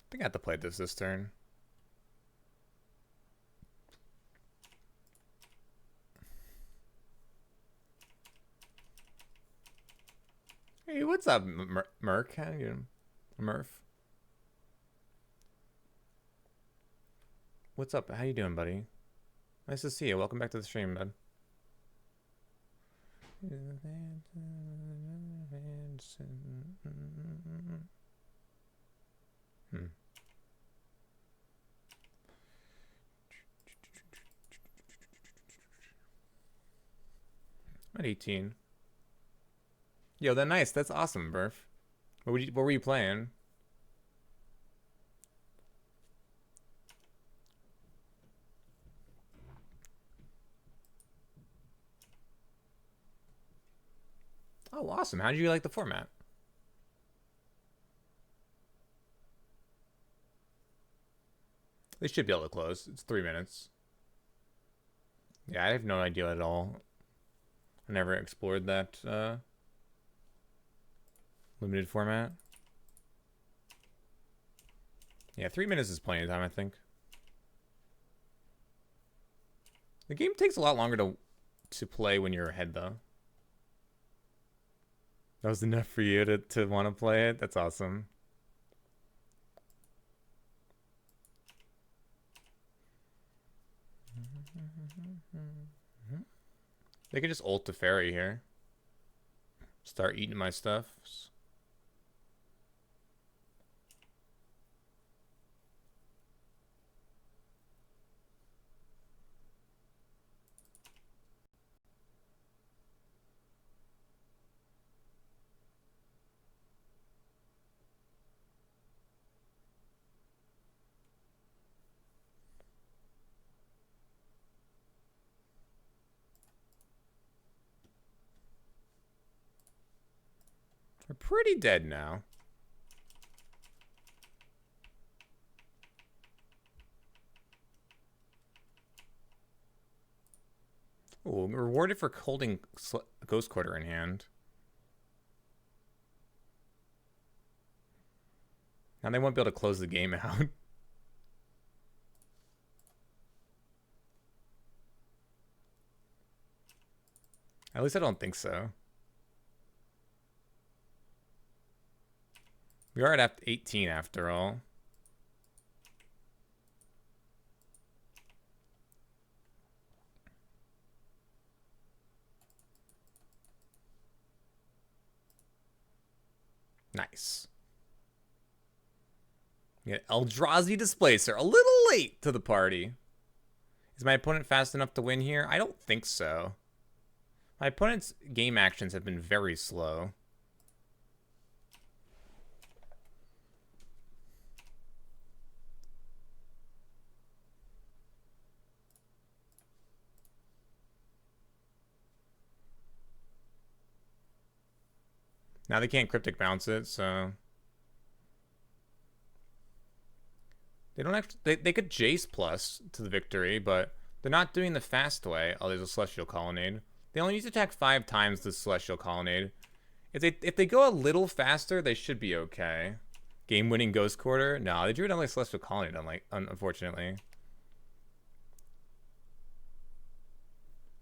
I think I have to play this turn. Hey, what's up, Merc? How you doing? Murph? What's up? How you doing, buddy? Nice to see you. Welcome back to the stream, bud. I'm at 18. Yo, that's nice. That's awesome, Burf. What were you playing? Oh, awesome. How did you like the format? They should be able to close. It's 3 minutes. Yeah, I have no idea at all. I never explored that limited format. Yeah, 3 minutes is plenty of time, I think. The game takes a lot longer to play when you're ahead, though. That was enough for you to want to play it? That's awesome. They could just ult the fairy here. Start eating my stuff. We're pretty dead now. Oh, rewarded for holding Ghost Quarter in hand. Now they won't be able to close the game out. At least I don't think so. We are at 18 after all. Nice. We get Eldrazi Displacer. A little late to the party. Is my opponent fast enough to win here? I don't think so. My opponent's game actions have been very slow. Now they can't Cryptic Bounce it, so... They don't have to... They could Jace plus to the victory, but they're not doing the fast way. Oh, there's a Celestial Colonnade. They only need to attack 5 times the Celestial Colonnade. If they go a little faster, they should be okay. Game-winning Ghost Quarter? No, they drew it on like Celestial Colonnade, unfortunately.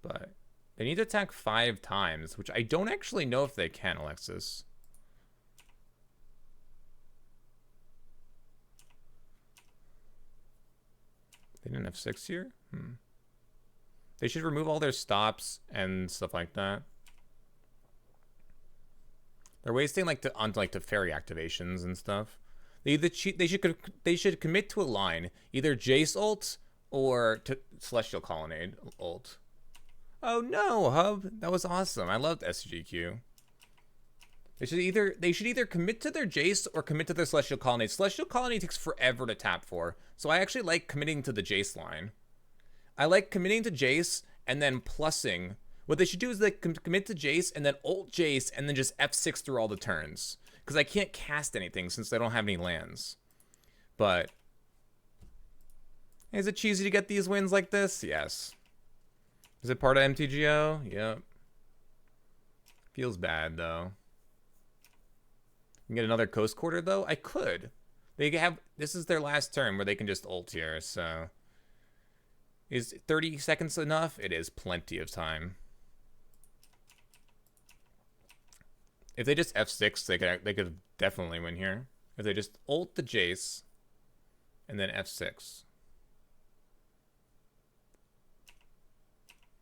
But they need to attack 5 times, which I don't actually know if they can, Alexis. They didn't have 6 here? They should remove all their stops and stuff like that. They're wasting like onto fairy activations and stuff. They should commit to a line, either Jace ult or to Celestial Colonnade ult. Oh no, Hub, that was awesome. I loved SGQ. They should either commit to their Jace or commit to their Celestial Colonnade. Celestial Colonnade takes forever to tap for, so I actually like committing to the Jace line. I like committing to Jace and then plussing. What they should do is they commit to Jace and then ult Jace and then just F6 through all the turns. Because I can't cast anything since they don't have any lands. But is it cheesy to get these wins like this? Yes. Is it part of MTGO? Yep. Feels bad though. Can get another Coast Quarter though? I could. This is their last turn where they can just ult here, so is 30 seconds enough? It is plenty of time. If they just F6, they could definitely win here. If they just ult the Jace and then F6.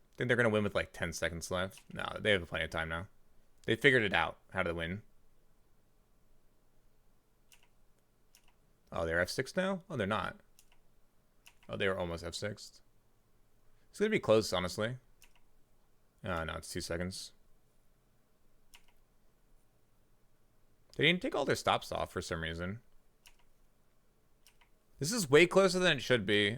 I think they're gonna win with like 10 seconds left. No, they have plenty of time now. They figured it out how to win. Oh, they're F6 now? Oh, they're not. Oh, they were almost F6'd. It's gonna be close, honestly. Oh, no, it's 2 seconds. They didn't take all their stops off for some reason. This is way closer than it should be.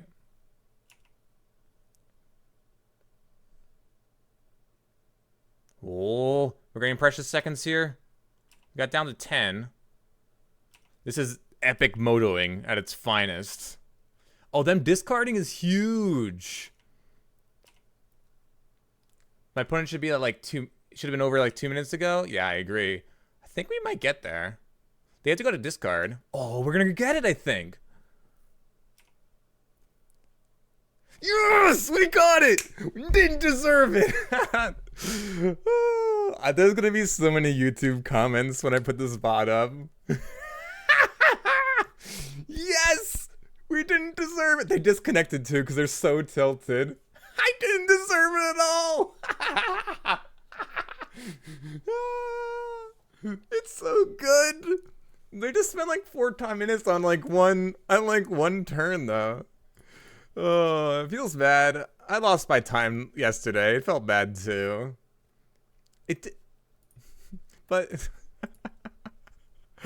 Oh, we're getting precious seconds here. We got down to 10. This is epic motoing at its finest. Oh, them discarding is huge. My opponent should be at like should have been over like 2 minutes ago. Yeah, I agree. I think we might get there. They have to go to discard. Oh, we're gonna get it, I think. Yes, we got it. We didn't deserve it. There's gonna be so many YouTube comments when I put this bot up. Yes, we didn't deserve it. They disconnected too because they're so tilted. I didn't deserve it at all. It's so good. They just spent like 4 minutes on like one turn though. Oh, it feels bad. I lost my time yesterday. It felt bad too. But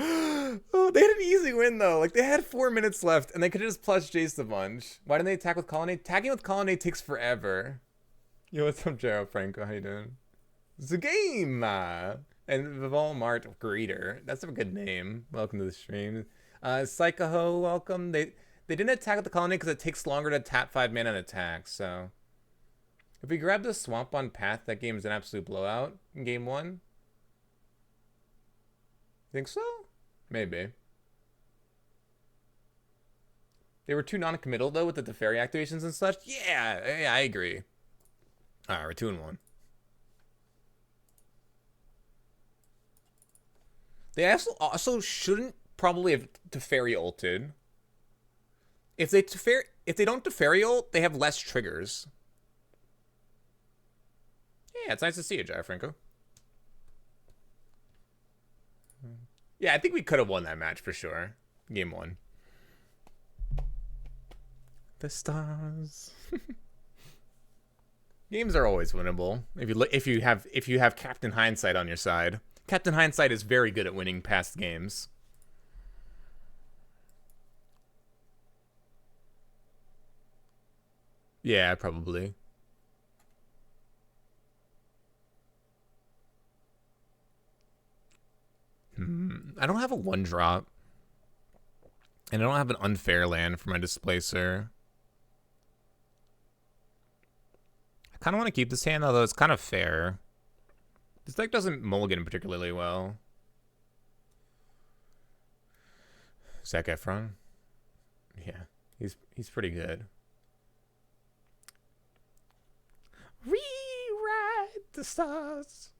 oh, they had an easy win though. Like they had 4 minutes left and they could have just plus Jace a bunch. Why didn't they attack with Colonnade? Tagging with Colonnade takes forever. Yo, what's up, Gerald Franco? How you doing? It's a game. And Volmart Greeter. That's a good name. Welcome to the stream. Psycho, welcome. They didn't attack with the Colonnade because it takes longer to tap 5 mana and attack. So if we grab the Swamp on Path, that game is an absolute blowout in game 1. Think so? Maybe. They were too non-committal though with the Teferi activations and such. Yeah, I agree. Alright, we're 2-1. They also shouldn't probably have Teferi ulted. If they don't Teferi ult, they have less triggers. Yeah, it's nice to see you, Jai Franco. Yeah, I think we could have won that match for sure. Game 1. The stars. Games are always winnable if you have Captain Hindsight on your side. Captain Hindsight is very good at winning past games. Yeah, probably. I don't have a 1-drop. And I don't have an unfair land for my Displacer. I I kind of want to keep this hand, although it's kind of fair. This deck doesn't mulligan particularly well. Zac Efron? Yeah, he's pretty good. Rewrite the stars.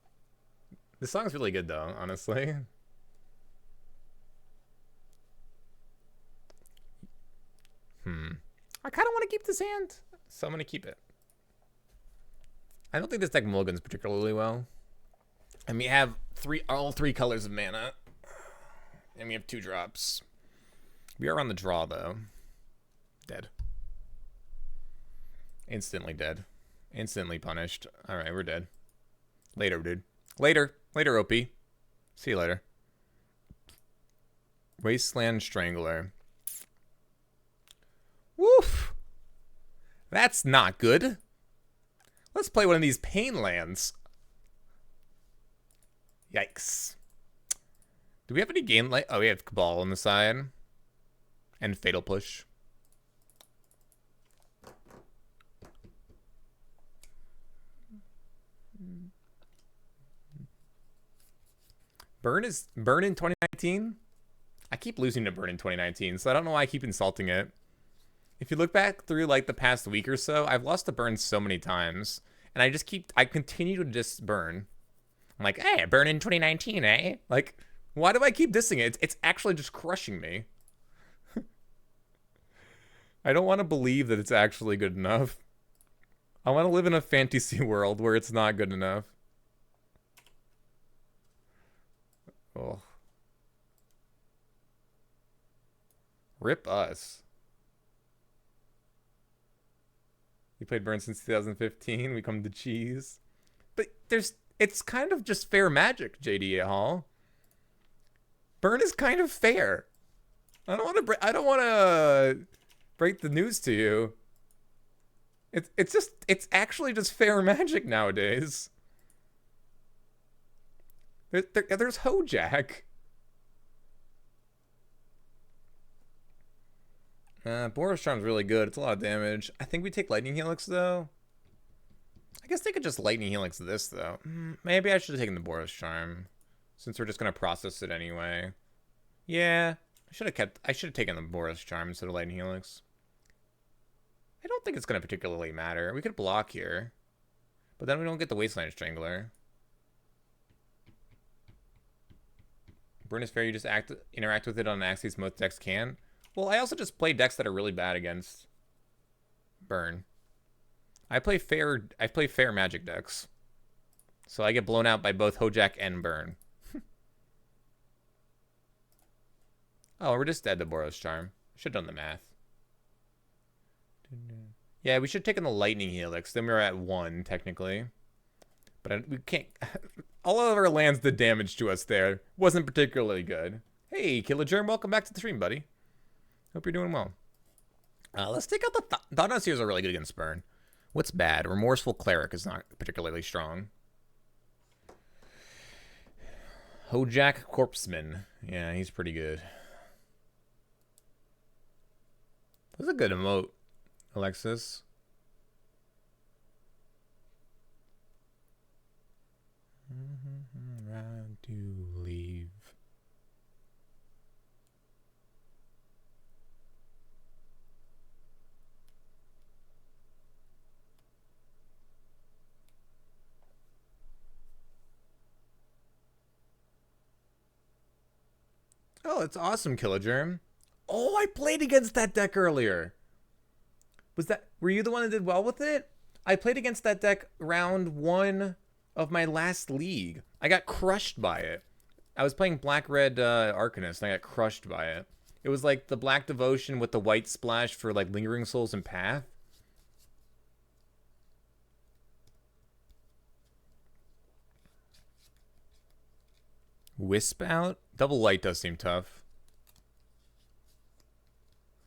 This song's really good though, honestly. I kind of want to keep this hand, so I'm going to keep it. I don't think this deck mulligans particularly well. And we have all three colors of mana. And we have 2 drops. We are on the draw, though. Dead. Instantly dead. Instantly punished. Alright, we're dead. Later, dude. Later. Later, OP. See you later. Wasteland Strangler. Woof. That's not good. Let's play one of these pain lands. Yikes. Do we have any game light? Oh, we have Cabal on the side. And Fatal Push. Burn in 2019? I keep losing to Burn in 2019, so I don't know why I keep insulting it. If you look back through like the past week or so, I've lost to Burn so many times. And I continue to just burn. I'm like, hey, Burn in 2019, eh? Like, why do I keep dissing it? It's actually just crushing me. I don't want to believe that it's actually good enough. I want to live in a fantasy world where it's not good enough. Oh. Rip us. We played Burn since 2015. We come to cheese. But it's kind of just fair magic, JD Hall. Burn is kind of fair. I don't want to break the news to you. It's actually just fair magic nowadays. There's Hojack. Boros Charm's really good. It's a lot of damage. I think we take Lightning Helix, though. I guess they could just Lightning Helix this, though. Maybe I should have taken the Boros Charm, since we're just going to process it anyway. Yeah, I should have taken the Boros Charm instead of Lightning Helix. I don't think it's going to particularly matter. We could block here, but then we don't get the Wasteland Strangler. Burn is fair. You just interact with it on an axis most decks can. Well, I also just play decks that are really bad against Burn. I play fair magic decks. So I get blown out by both Hojack and Burn. Oh, we're just dead to Boros Charm. Should have done the math. Yeah, we should have taken the Lightning Helix. Then we were at 1, technically. But we can't... All of our lands did damage to us there. Wasn't particularly good. Hey, Killer Germ, welcome back to the stream, buddy. Hope you're doing well. Let's take out the Thought Seers are really good against Burn. What's bad? Remorseful Cleric is not particularly strong. Hojack Corpseman. Yeah, he's pretty good. That's a good emote, Alexis. Right to leave. Oh, it's awesome, Killagerm. Oh, I played against that deck earlier. Were you the one that did well with it? I played against that deck round 1 of my last league. I got crushed by it. I was playing Black-Red Arcanist, and I got crushed by it. It was like the Black Devotion with the white splash for like Lingering Souls and Path. Wisp out? Double Light does seem tough.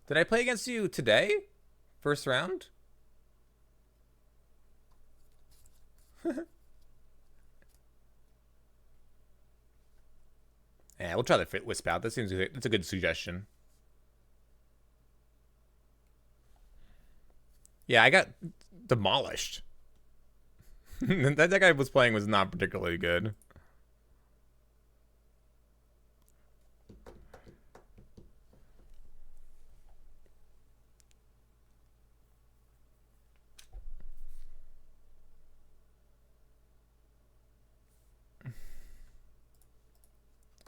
Did I play against you today? First round? Yeah, we'll try the Wisp out. That seems it's a good suggestion. Yeah, I got demolished. That deck I was playing was not particularly good.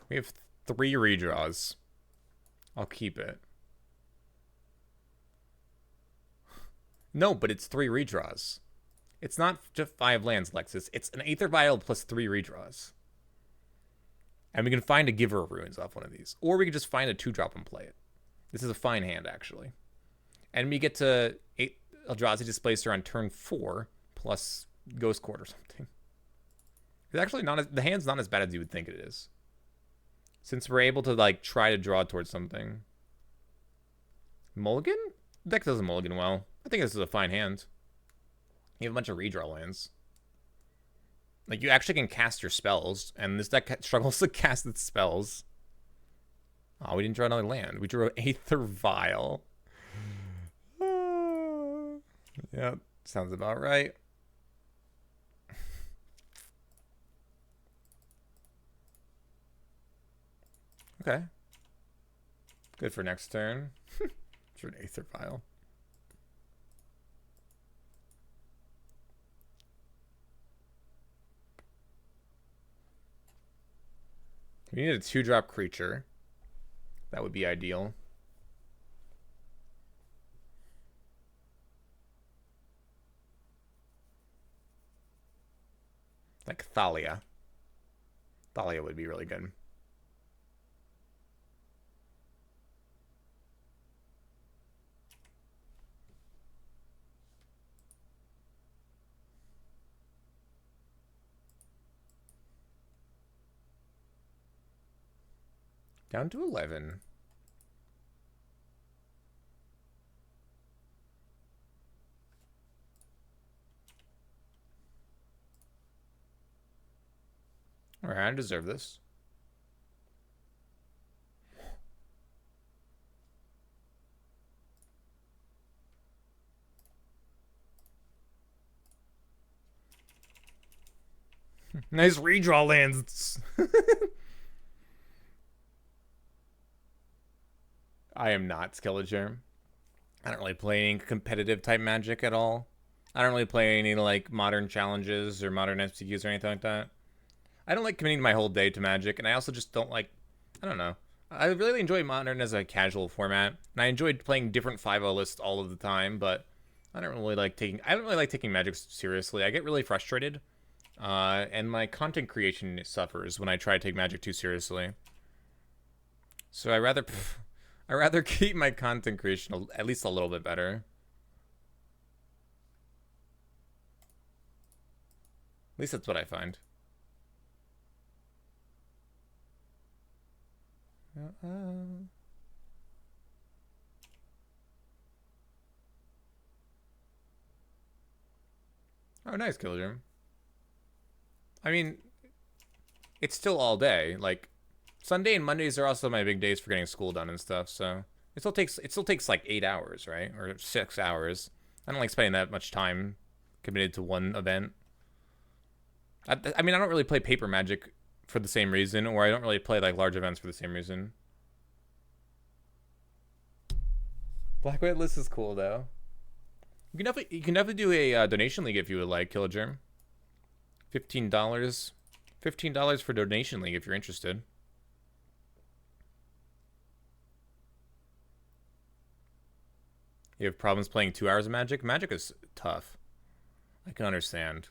We have 3 redraws. I'll keep it. No, but it's 3 redraws. It's not just 5 lands, Lexus. It's an Aether Vial plus 3 redraws. And we can find a Giver of Ruins off one of these. Or we can just find a 2-drop and play it. This is a fine hand, actually. And we get to Eldrazi Displacer on turn 4 plus Ghost Court or something. It's actually not the hand's not as bad as you would think it is. Since we're able to, like, try to draw towards something. Mulligan? The deck doesn't mulligan well. I think this is a fine hand. You have a bunch of redraw lands. Like, you actually can cast your spells, and this deck struggles to cast its spells. Oh, we didn't draw another land. We drew an Aether Vial. Yep, sounds about right. Okay. Good for next turn. Drew an Aether Vial. We need a 2-drop creature. That would be ideal. Like Thalia. Thalia would be really good. Down to 11. All right, I deserve this. Nice redraw lands. I am not Skeleton. I don't really play any competitive type Magic at all. I don't really play any like modern challenges or modern MCQs or anything like that. I don't like committing my whole day to Magic, and I also just don't like, I don't know. I really enjoy Modern as a casual format, and I enjoyed playing different 5-0 lists all of the time, but I don't really like taking Magic seriously. I get really frustrated, and my content creation suffers when I try to take Magic too seriously. So I rather keep my content creation at least a little bit better. At least that's what I find. Oh, nice, Killgerm. I mean, it's still all day. Like, Sunday and Mondays are also my big days for getting school done and stuff, so it still takes like 8 hours, right? Or 6 hours. I don't like spending that much time committed to one event. I mean, I don't really play paper Magic for the same reason, or I don't really play like large events for the same reason. Black White list is cool though. You can definitely do a donation league if you would like, Killagerm. $15. $15 for donation league if you're interested. You have problems playing 2 hours of Magic? Magic is tough. I can understand.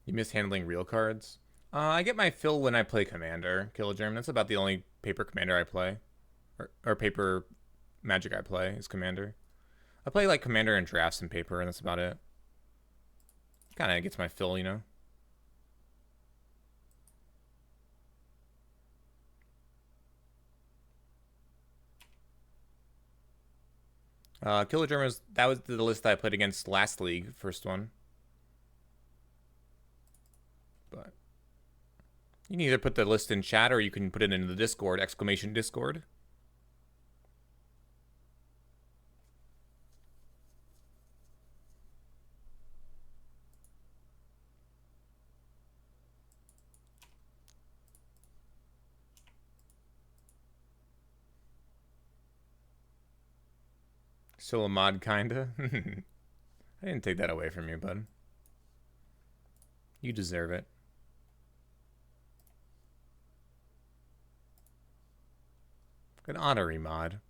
You miss handling real cards? I get my fill when I play Commander, Killagerm. That's about the only paper Commander I play. Or paper Magic I play is Commander. I play like Commander and drafts and paper, and that's about it. Kind of gets my fill, you know? Killer Germans, that was the list I played against last league, first one. But you can either put the list in chat or you can put it in the Discord, exclamation Discord. Still a mod, kinda. I didn't take that away from you, bud. You deserve it. An honorary mod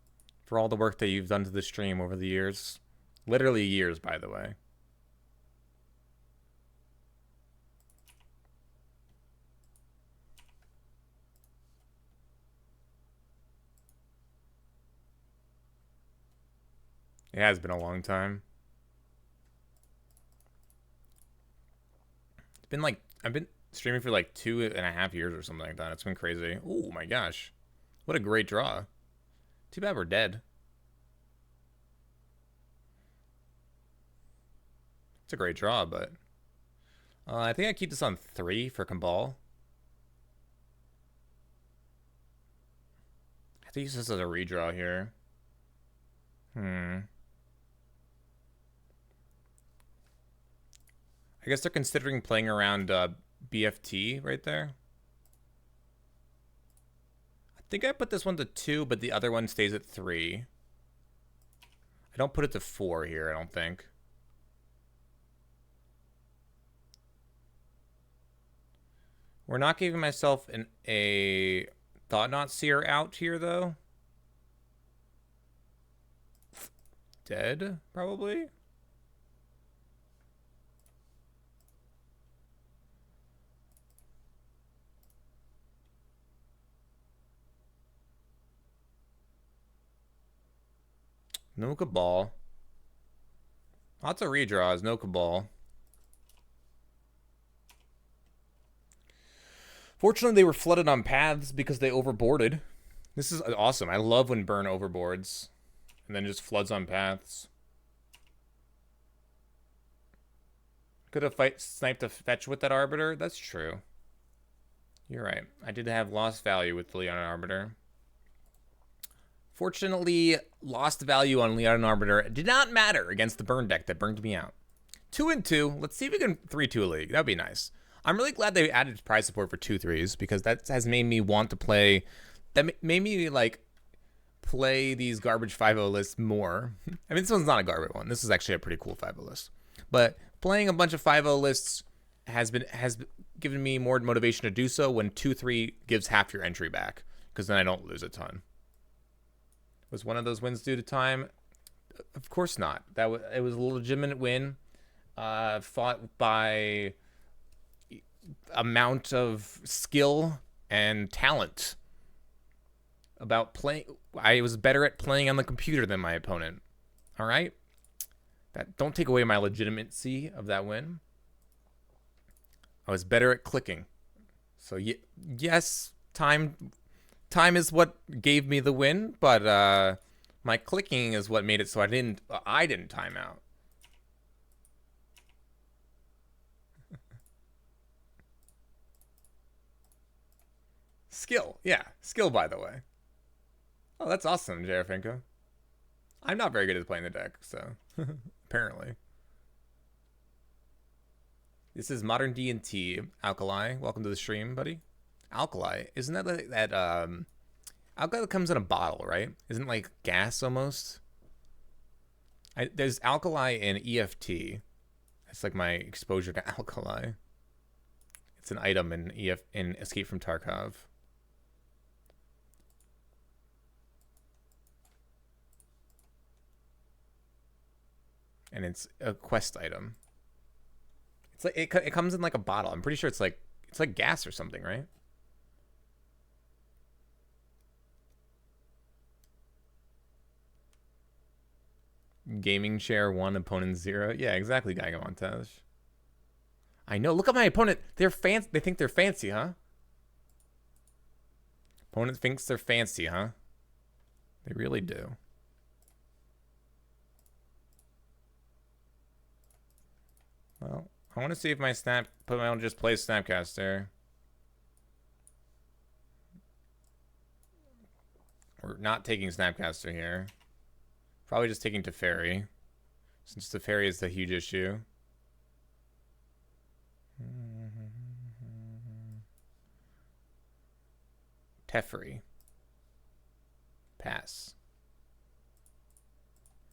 for all the work that you've done to the stream over the years. Literally years, by the way. It has been a long time. It's been like, I've been streaming for like 2.5 years or something like that. It's been crazy. Oh my gosh. What a great draw. Too bad we're dead. It's a great draw, but I think I keep this on 3 for Cabal. I think this is a redraw here. I guess they're considering playing around BFT right there. I think I put this one to 2, but the other one stays at 3. I don't put it to 4 here, I don't think. We're not giving myself a Thought Knot Seer out here, though. Dead, probably? No Cabal. Lots of redraws, no Cabal. Fortunately, they were flooded on paths because they overboarded. This is awesome. I love when Burn overboards and then just floods on paths. Could have sniped a fetch with that Arbiter. That's true. You're right. I did have lost value with the Leon Arbiter. Fortunately, lost value on Leon Arbiter did not matter against the burn deck that burned me out. 2 and 2. Let's see if we can 3-2 a league. That'd be nice. I'm really glad they added prize support for 2-3s because that has made me want to play. That made me like play these garbage 5-0 lists more. I mean, this one's not a garbage one. This is actually a pretty cool 5-0 list. But playing a bunch of 5-0 lists has given me more motivation to do so when 2-3 gives half your entry back because then I don't lose a ton. Was one of those wins due to time? Of course not. It was a legitimate win, fought by amount of skill and talent. About playing, I was better at playing on the computer than my opponent. All right, don't take away my legitimacy of that win. I was better at clicking, so yes, time is what gave me the win, but my clicking is what made it so I didn't time out. Skill, yeah, skill, by the way. Oh, that's awesome, Jarafinko. I'm not very good at playing the deck, so apparently. This is Modern D&T, Alkali. Welcome to the stream, buddy. Alkali, isn't that like that alkali comes in a bottle, right? Isn't it like gas almost? There's alkali in EFT. That's like my exposure to alkali. It's an item in Escape from Tarkov. And it's a quest item. It's like it comes in like a bottle. I'm pretty sure it's like gas or something, right? Gaming chair 1, opponent 0. Yeah, exactly, Geiger Montage. I know. Look at my opponent. They're fancy. They think they're fancy, huh? Opponent thinks they're fancy, huh? They really do. Well, I want to see if my put my own just play Snapcaster. We're not taking Snapcaster here. Probably just taking Teferi, since Teferi is the huge issue. Teferi. Pass.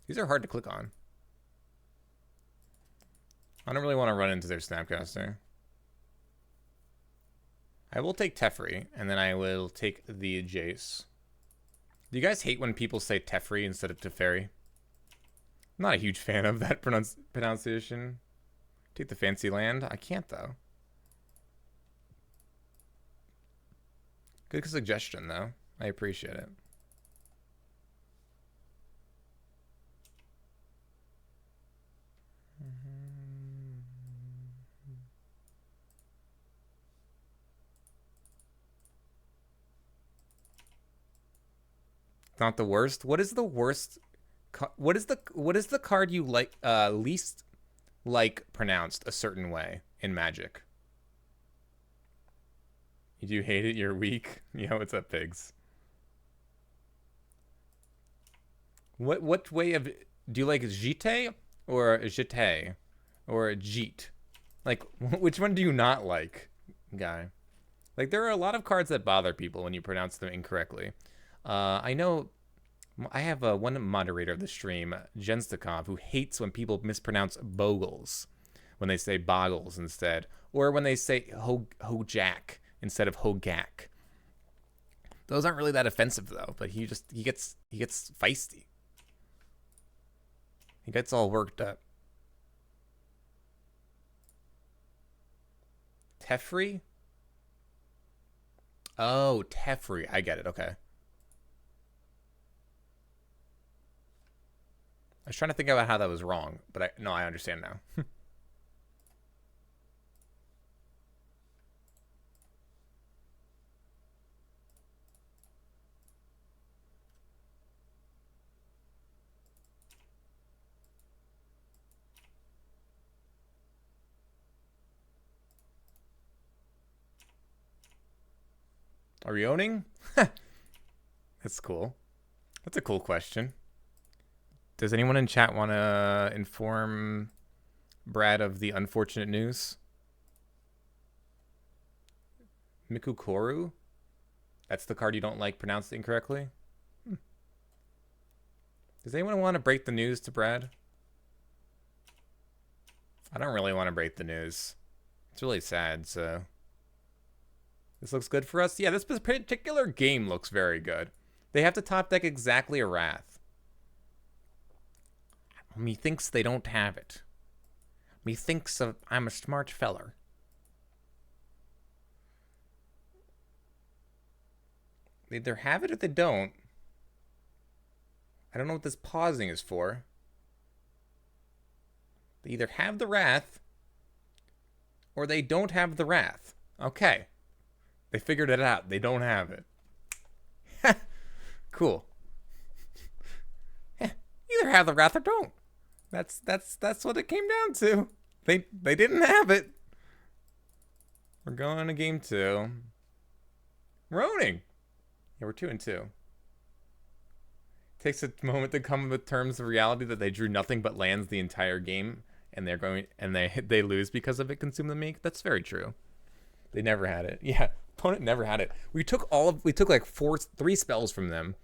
These are hard to click on. I don't really want to run into their Snapcaster. I will take Teferi, and then I will take the Jace. Do you guys hate when people say Teferi instead of Teferi? I'm not a huge fan of that pronunciation. Take the fancy land. I can't, though. Good suggestion, though. I appreciate it. Not the worst. What is the worst? What is the card you like least like pronounced a certain way in Magic? You do hate it. You're weak. Yeah, what's up, pigs? What way of do you like Jite or Jite or Jeet? Like which one do you not like, guy? Like there are a lot of cards that bother people when you pronounce them incorrectly. I know I have one moderator of the stream, Jenstakov, who hates when people mispronounce Bogles, when they say Boggles instead, or when they say Hojak instead of Hogak. Those aren't really that offensive though, but he gets feisty. He gets all worked up. Teferi? Oh, Teferi. I get it. Okay. I was trying to think about how that was wrong, but I understand now. Are you owning? That's cool. That's a cool question. Does anyone in chat want to inform Brad of the unfortunate news? Mikukoru? That's the card you don't like pronounced incorrectly? Does anyone want to break the news to Brad? I don't really want to break the news. It's really sad, so... This looks good for us? Yeah, this particular game looks very good. They have to top deck exactly a Wrath. Methinks they don't have it. Methinks I'm a smart feller. They either have it or they don't. I don't know what this pausing is for. They either have the Wrath or they don't have the Wrath. Okay. They figured it out. They don't have it. Cool. Either have the Wrath or don't. That's what it came down to. They didn't have it. We're going to game 2. We're owning. Yeah, we're 2-2. Takes a moment to come with terms of reality that they drew nothing but lands the entire game, and they lose because of it. Consume the make. That's very true. They never had it. Yeah, opponent never had it. We took like 3 spells from them,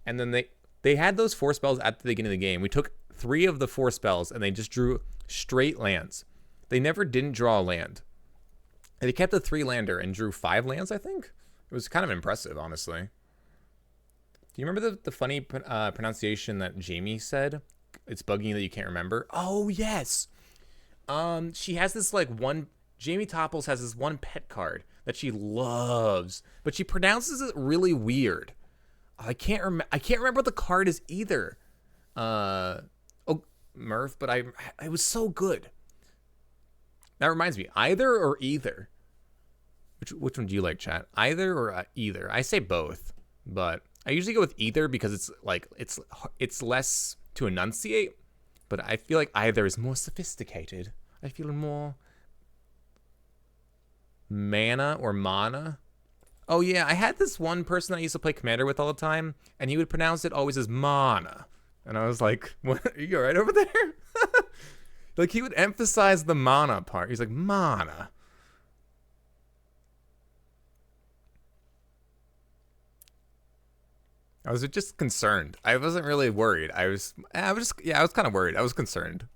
and then they had those 4 spells at the beginning of the game. We took 3 of the 4 spells, and they just drew straight lands. They never didn't draw a land. And they kept a 3-lander and drew 5 lands, I think. It was kind of impressive, honestly. Do you remember the funny pronunciation that Jamie said? It's bugging you that you can't remember. Oh, yes. She has this Jamie Topples has this one pet card that she loves, but she pronounces it really weird. I can't remember what the card is either. Murph, but it was so good. That reminds me, either or either. Which one do you like, chat? Either or either? I say both, but I usually go with either because it's less to enunciate, but I feel like either is more sophisticated. I feel more mana or mana. Oh yeah, I had this one person that I used to play Commander with all the time, and he would pronounce it always as mana. And I was like, what, are you alright over there? Like, he would emphasize the mana part. He's like, mana. I was just concerned. I wasn't really worried. I was kind of worried. I was concerned.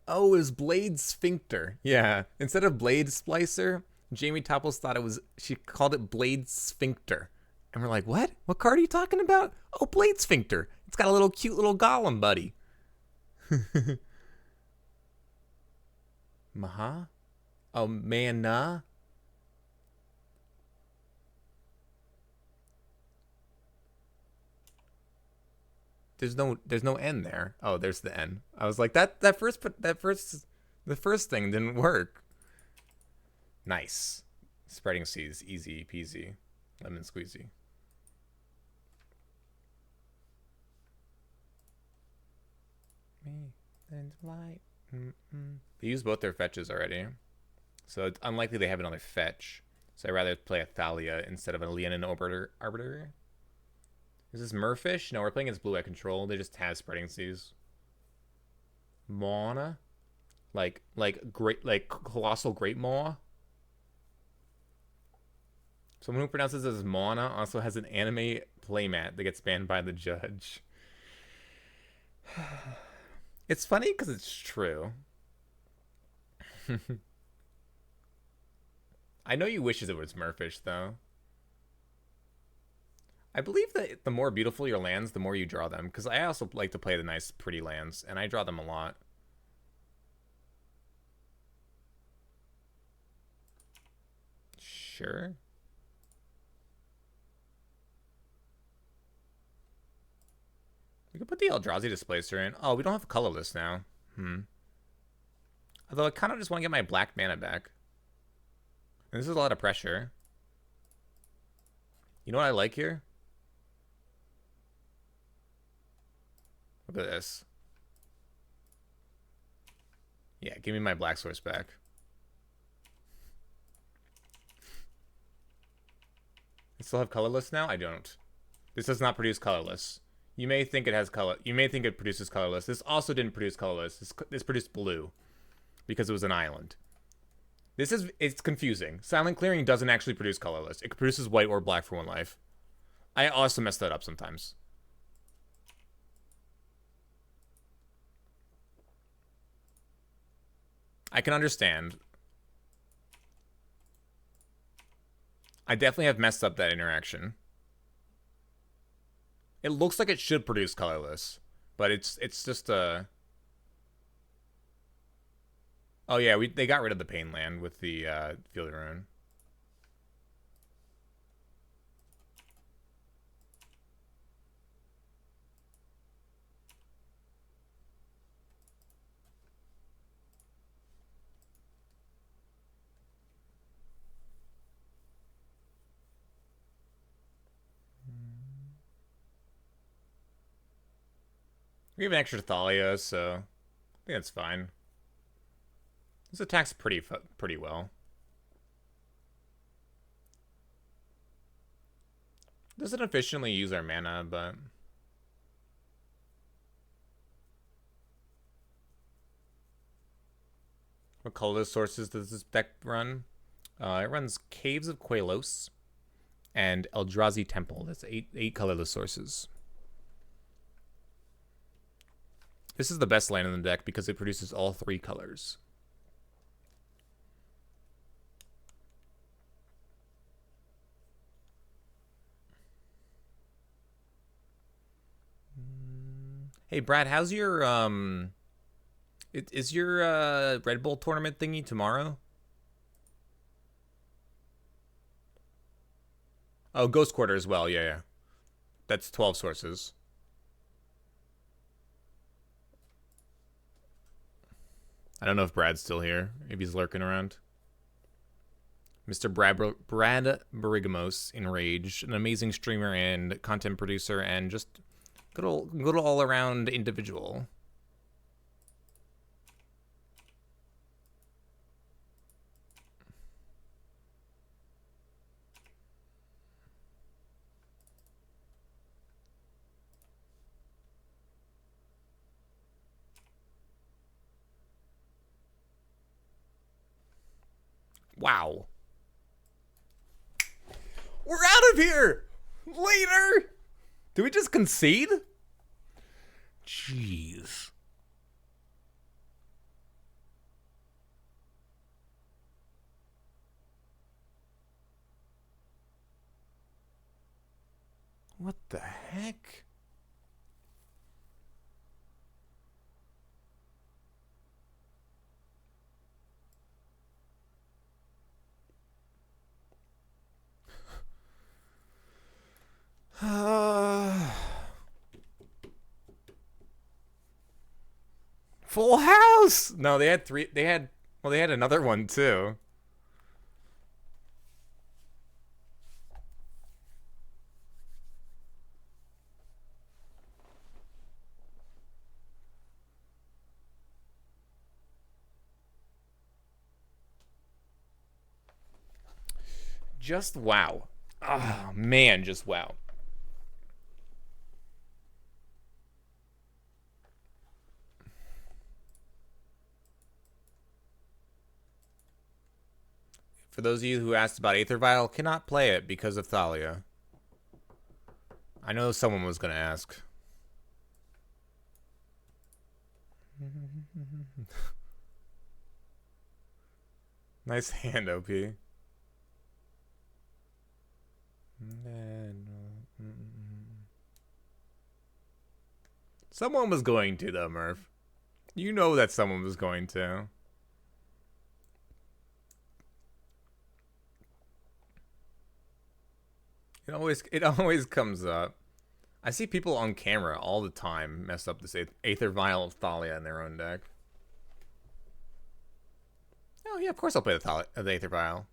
Oh, it was Blade Sphincter. Yeah. Instead of Blade Splicer, Jamie Topples thought she called it Blade Sphincter. And we're like, what? What card are you talking about? Oh, Blade Sphincter. It's got a little cute little golem buddy. Maha? Oh, mana? There's no N there. Oh, there's the N. I was like, the first thing didn't work. Nice. Spreading seas, easy peasy, lemon squeezy. Me and light. They used both their fetches already, so it's unlikely they have another fetch. So I'd rather play a Thalia instead of a Leonin Arbiter. Is this Murfish? No, we're playing against blue-eye control. They just have Spreading Seas. Mauna? Like Colossal Great Maw? Someone who pronounces it as Mauna also has an anime playmat that gets banned by the judge. It's funny because it's true. I know you wishes it was Murfish, though. I believe that the more beautiful your lands, the more you draw them. Because I also like to play the nice, pretty lands, and I draw them a lot. Sure. We could put the Eldrazi Displacer in. Oh, we don't have a colorless now. Although I kind of just want to get my black mana back. And this is a lot of pressure. You know what I like here? Look at this. Yeah, give me my black source back. I still have colorless now? I don't. This does not produce colorless. You may think it has color. You may think it produces colorless. This also didn't produce colorless. This produced blue because it was an island. It's confusing. Silent Clearing doesn't actually produce colorless. It produces white or black for 1 life. I also mess that up sometimes. I can understand. I definitely have messed up that interaction. It looks like it should produce colorless, but it's just a... Oh yeah, they got rid of the Pain Land with the Field of Ruin. We have an extra Thalia, so I think that's fine. This attacks pretty well. Doesn't efficiently use our mana, but... What colorless sources does this deck run? It runs Caves of Quelos and Eldrazi Temple. That's eight colorless sources. This is the best land in the deck because it produces all 3 colors. Hey Brad, how's your is your Red Bull tournament thingy tomorrow? Oh, Ghost Quarter as well. Yeah. That's 12 sources. I don't know if Brad's still here. Maybe he's lurking around. Mr. Brad Barigamos, Enraged, an amazing streamer and content producer and just Good all around individual. Wow. We're out of here! Later! Did we just concede? Jeez. What the heck? Full house. No, they had three. They had another one too. Just wow. Oh man, just wow. For those of you who asked about Aether Vial, cannot play it because of Thalia. I know someone was going to ask. Nice hand, OP. Someone was going to, though, Murph. You know that someone was going to. It always comes up. I see people on camera all the time mess up this Aether Vial of Thalia in their own deck. Oh yeah, of course I'll play the Aether Vial.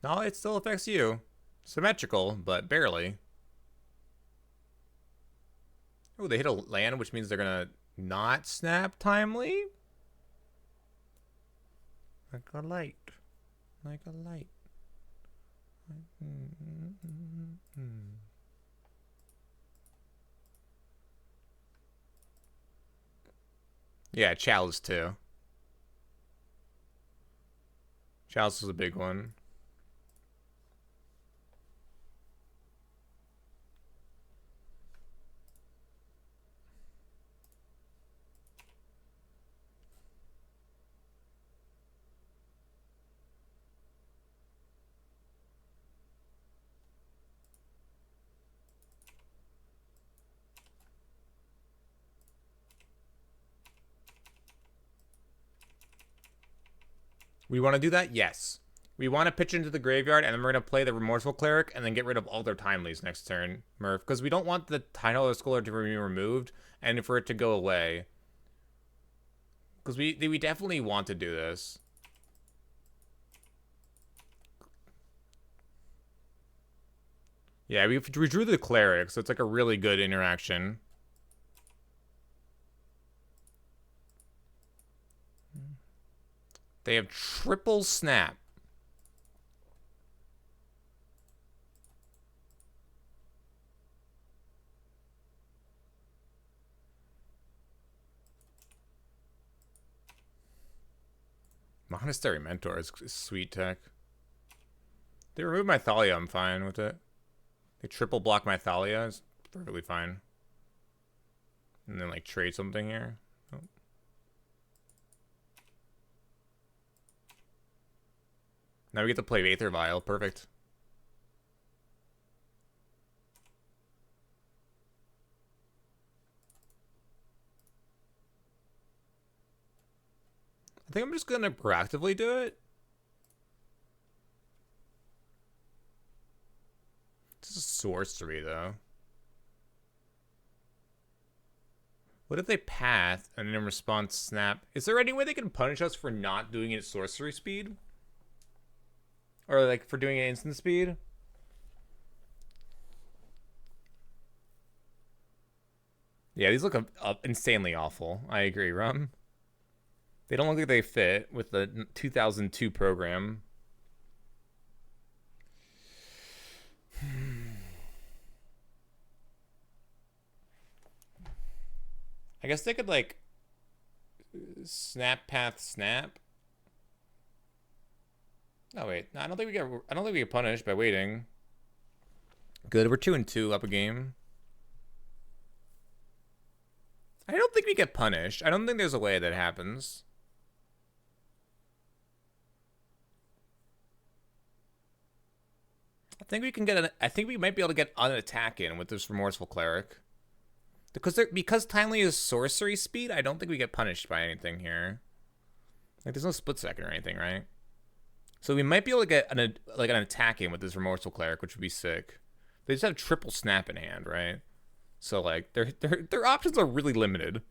No, it still affects you. Symmetrical, but barely. Oh, they hit a land, which means they're gonna not snap timely. Like a light. Like a light. Yeah, Chalice too. Chalice was a big one. We want to do that? Yes. We want to pitch into the graveyard, and then we're going to play the Remorseful Cleric, and then get rid of all their timelies next turn, Murph. Because we don't want the Tidal Scholar to be removed, and for it to go away. Because we definitely want to do this. Yeah, we drew the Cleric, so it's like a really good interaction. They have triple snap. Monastery Mentor is sweet tech. They remove my Thalia, I'm fine with it. They triple block my Thalia, it's perfectly fine. And then like trade something here. Oh. Now we get to play Aether Vial. Perfect. I think I'm just going to proactively do it. This is sorcery, though. What if they path and in response snap? Is there any way they can punish us for not doing it at sorcery speed? Or like for doing it instant speed? Yeah, these look insanely awful. I agree, Rum. They don't look like they fit with the 2002 program. I guess they could like snap path snap. No wait, no, I don't think we get punished by waiting. Good, we're 2-2 up a game. I don't think we get punished. I don't think there's a way that happens. I think we can get I think we might be able to get an attack in with this remorseful cleric. Because timely is sorcery speed, I don't think we get punished by anything here. Like there's no split second or anything, right? So we might be able to get an attack in with this remorseful cleric, which would be sick. They just have triple snap in hand, right? So like their options are really limited.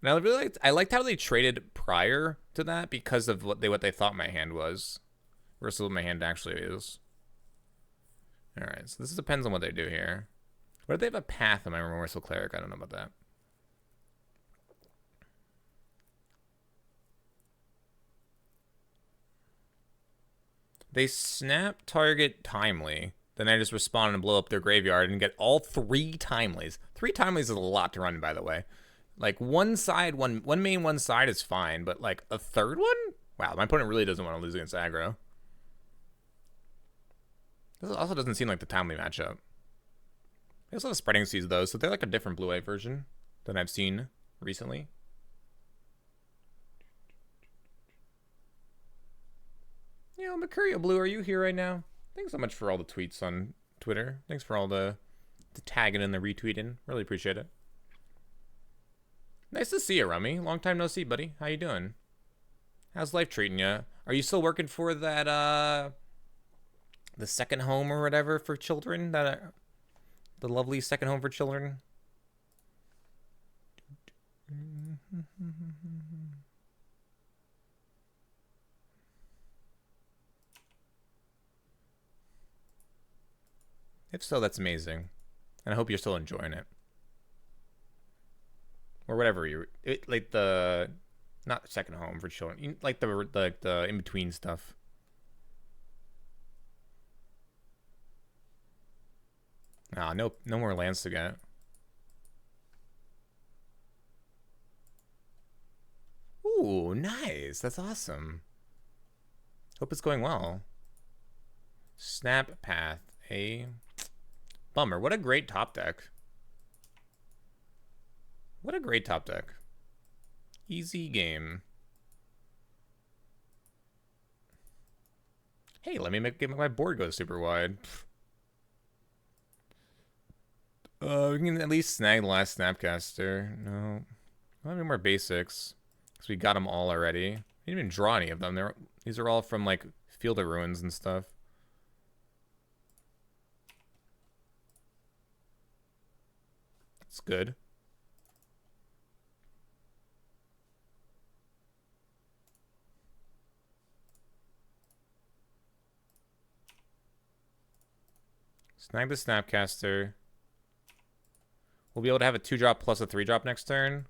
And I liked how they traded prior to that because of what they thought my hand was versus what my hand actually is. All right, so this depends on what they do here. What if they have a path on my remorseful cleric? I don't know about that. They snap target timely. Then I just respond and blow up their graveyard and get all 3 timelies. 3 timelies is a lot to run, by the way. Like one side, one main, one side is fine, but like a third one? Wow, my opponent really doesn't want to lose against aggro. This also doesn't seem like the timely matchup. They also have spreading seas though, so they're like a different blue-white version than I've seen recently. Yo, Mercurio Blue, are you here right now? Thanks so much for all the tweets on Twitter. Thanks for all the tagging and the retweeting. Really appreciate it. Nice to see you, Rummy. Long time no see, buddy. How you doing? How's life treating you? Are you still working for that, the second home or whatever for children? That the lovely second home for children? If so, that's amazing. And I hope you're still enjoying it. Or whatever like the, not second home for children, like the in-between stuff. Ah, no more lands to get. Ooh, nice. That's awesome. Hope it's going well. Snap path. Bummer. What a great top deck. What a great top deck. Easy game. Hey, let me make my board go super wide. We can at least snag the last Snapcaster. No. I don't have any more basics. Because we got them all already. I didn't even draw any of them. These are all from, like, Field of Ruins and stuff. It's good. Snag the Snapcaster. We'll be able to have a 2-drop plus a 3-drop next turn.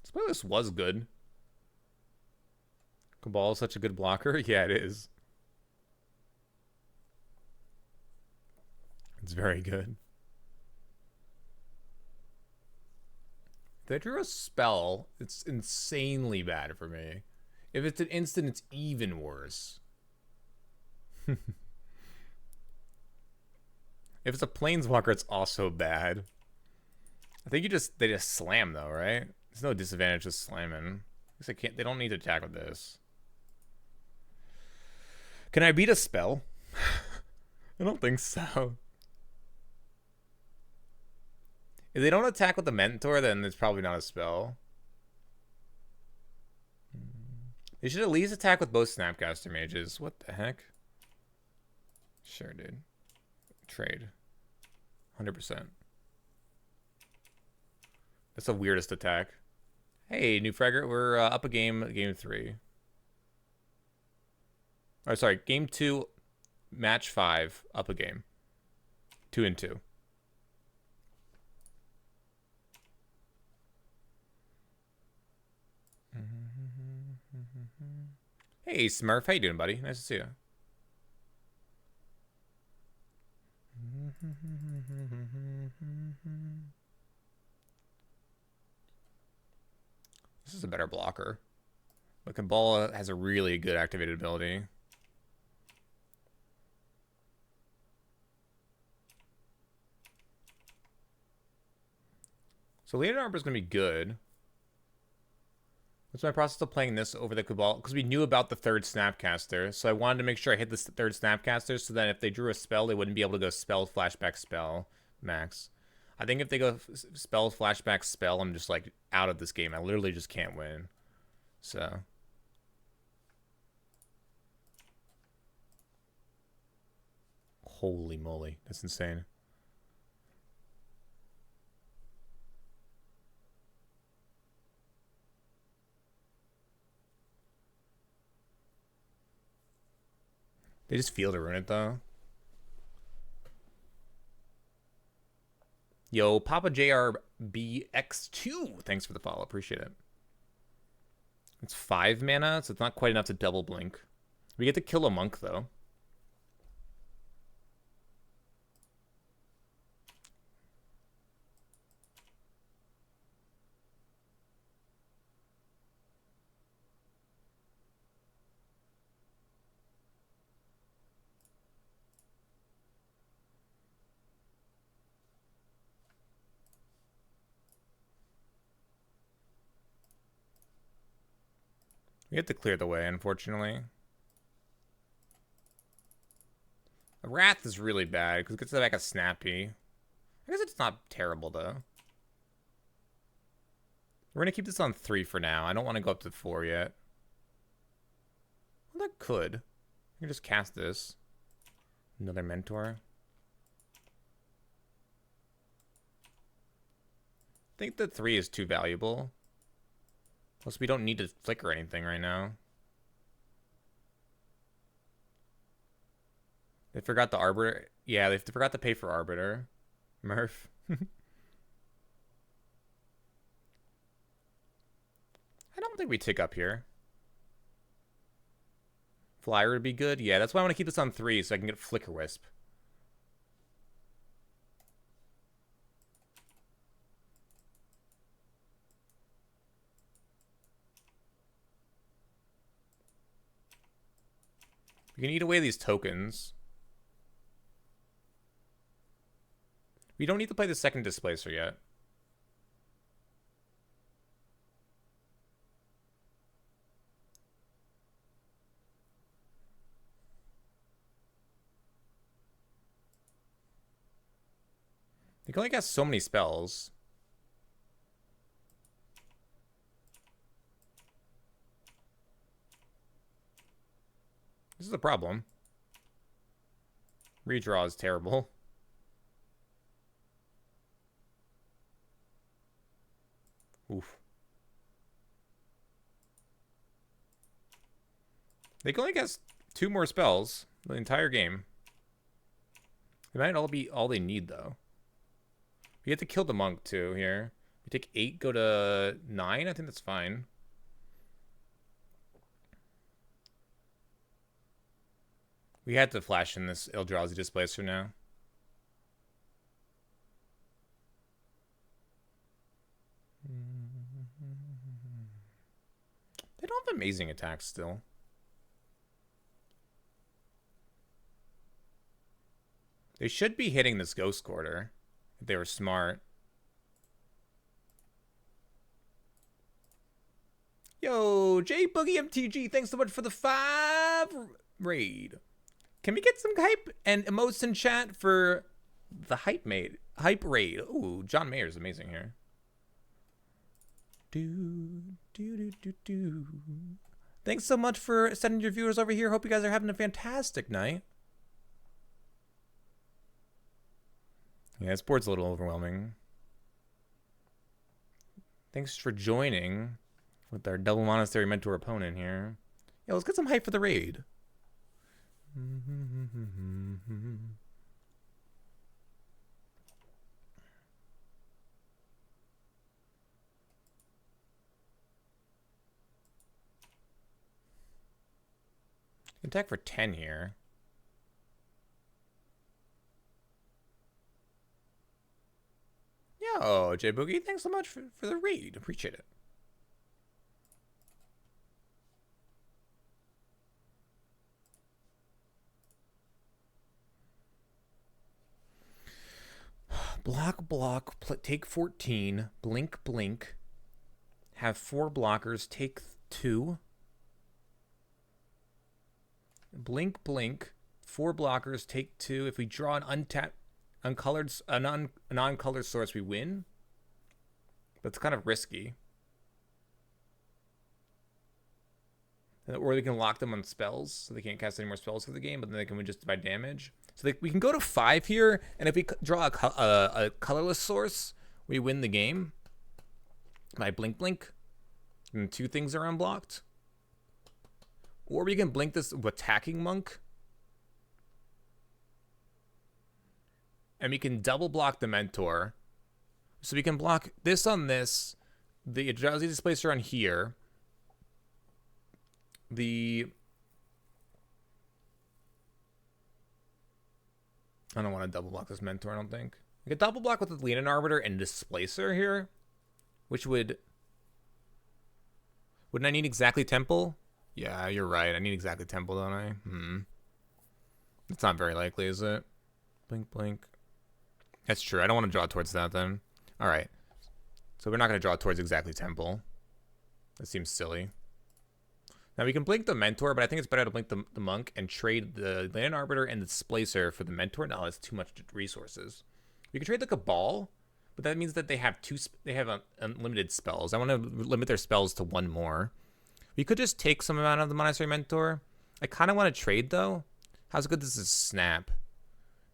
Suppose this was good. Cabal is such a good blocker. Yeah, it is. It's very good. If I drew a spell, it's insanely bad for me. If it's an instant, it's even worse. If it's a planeswalker, it's also bad. I think they just slam though, right? There's no disadvantage to slamming. I guess they don't need to attack with this. Can I beat a spell? I don't think so. If they don't attack with the Mentor, then it's probably not a spell. They should at least attack with both Snapcaster Mages. What the heck? Sure, dude. Trade. 100%. That's the weirdest attack. Hey, New Fragger, we're up a game 3. Or sorry, game 2, match 5, up a game. 2-2. Hey, Smurf. How you doing, buddy? Nice to see you. This is a better blocker. But Kabbalah has a really good activated ability. So Leonid Arbor is going to be good. That's my process of playing this over the Cabal, because we knew about the third Snapcaster, so I wanted to make sure I hit the third Snapcaster so that if they drew a spell, they wouldn't be able to go spell, flashback, spell, max. I think if they go spell, flashback, spell, I'm just like out of this game. I literally just can't win. So. Holy moly, that's insane. They just feel to ruin it, though. Yo, Papa JRBX2. Thanks for the follow. Appreciate it. It's 5 mana, so it's not quite enough to double blink. We get to kill a monk, though. We have to clear the way, unfortunately. The Wrath is really bad, because it gets back a Snappy. I guess it's not terrible, though. We're going to keep this on 3 for now. I don't want to go up to 4 yet. Well, that could. I can just cast this. Another Mentor. I think the 3 is too valuable. Plus, we don't need to flicker anything right now. They forgot the Arbiter. Yeah, they forgot to pay for Arbiter. Murph. I don't think we tick up here. Flyer would be good. Yeah, that's why I want to keep this on 3 so I can get Flicker Wisp. We can eat away these tokens. We don't need to play the second Displacer yet. They can only cast so many spells. This is a problem. Redraw is terrible. Oof. They can only cast 2 more spells the entire game. They might all be all they need, though. We have to kill the monk, too, here. We take 8, go to 9. I think that's fine. We had to flash in this Eldrazi Displacer now. They don't have amazing attacks still. They should be hitting this Ghost Quarter if they were smart. Yo, J Boogie MTG, thanks so much for the 5 raid. Can we get some hype and emotes in chat for the hype raid? Ooh, John Mayer is amazing here. Thanks so much for sending your viewers over here. Hope you guys are having a fantastic night. Yeah, this board's a little overwhelming. Thanks for joining with our double Monastery Mentor opponent here. Yeah, let's get some hype for the raid. Attack for 10 here. Yo, J Boogie, thanks so much for the read. Appreciate it. Block, take 14, blink, have 4 blockers, take 2. Blink, 4 blockers, take 2. If we draw an uncolored, a non-colored source, we win. That's kind of risky. Or we can lock them on spells, so they can't cast any more spells for the game, but then they can win just by damage. So we can go to 5 here, and if we draw a colorless source, we win the game. By blink, and 2 things are unblocked. Or we can blink this attacking monk. And we can double block the mentor. So we can block this on this, the Drowsy Displacer on here, I don't want to double block this mentor, I don't think. We could double block with the Leonin Arbiter and Displacer here, which would... Wouldn't I need exactly Temple? Yeah, you're right. I need exactly Temple, don't I? It's not very likely, is it? Blink. That's true. I don't want to draw towards that then. All right. So we're not going to draw towards exactly Temple. That seems silly. Now we can blink the Mentor, but I think it's better to blink the Monk and trade the Land Arbiter and the Displacer for the Mentor. No, that's too much resources. We can trade the Cabal, but that means that they have unlimited spells. I want to limit their spells to 1 more. We could just take some amount of the Monastery Mentor. I kind of want to trade, though. How's good this is Snap?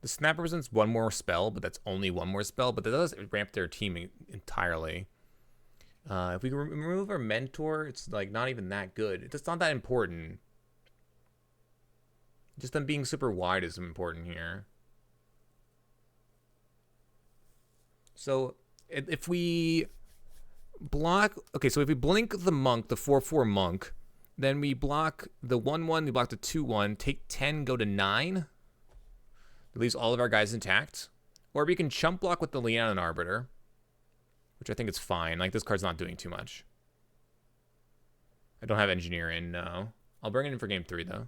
The Snap represents 1 more spell, but that's only 1 more spell, but that does ramp their team entirely. If we remove our Mentor, it's like not even that good. It's not that important. Just them being super wide is important here. So if we block, okay, so if we blink the Monk, the 4/4 Monk, then we block the 1/1, we block the 2/1, take 10, go to 9. It leaves all of our guys intact. Or we can chump block with the Leonin Arbiter, which I think is fine. Like, this card's not doing too much. I don't have Engineer in, no. I'll bring it in for game 3, though.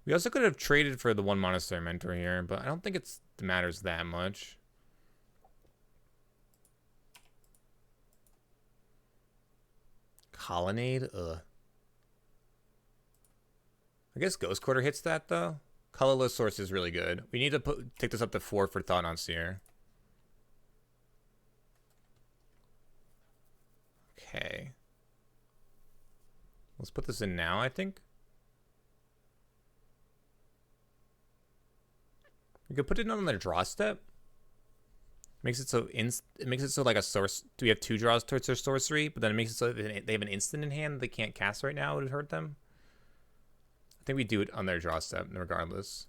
We also could have traded for the 1 Monastery Mentor here, but I don't think it matters that much. Colonnade? Ugh. I guess Ghost Quarter hits that, though. Colorless Source is really good. We need to take this up to 4 for Thought on Seer. Okay. Let's put this in now, I think. We could put it on their draw step. Makes it so it makes it so like a source. Do we have 2 draws towards their sorcery? But then it makes it so they have an instant in hand they can't cast right now. It would hurt them. I think we do it on their draw step regardless.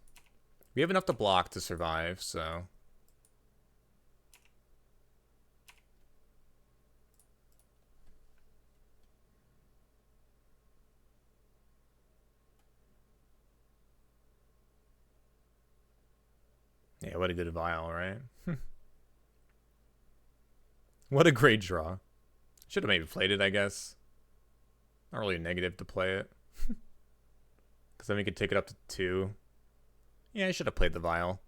We have enough to block to survive, so. Yeah, what a good vial, right? What a great draw. Should have maybe played it, I guess. Not really a negative to play it. Because then we could take it up to 2. Yeah, I should have played the vial.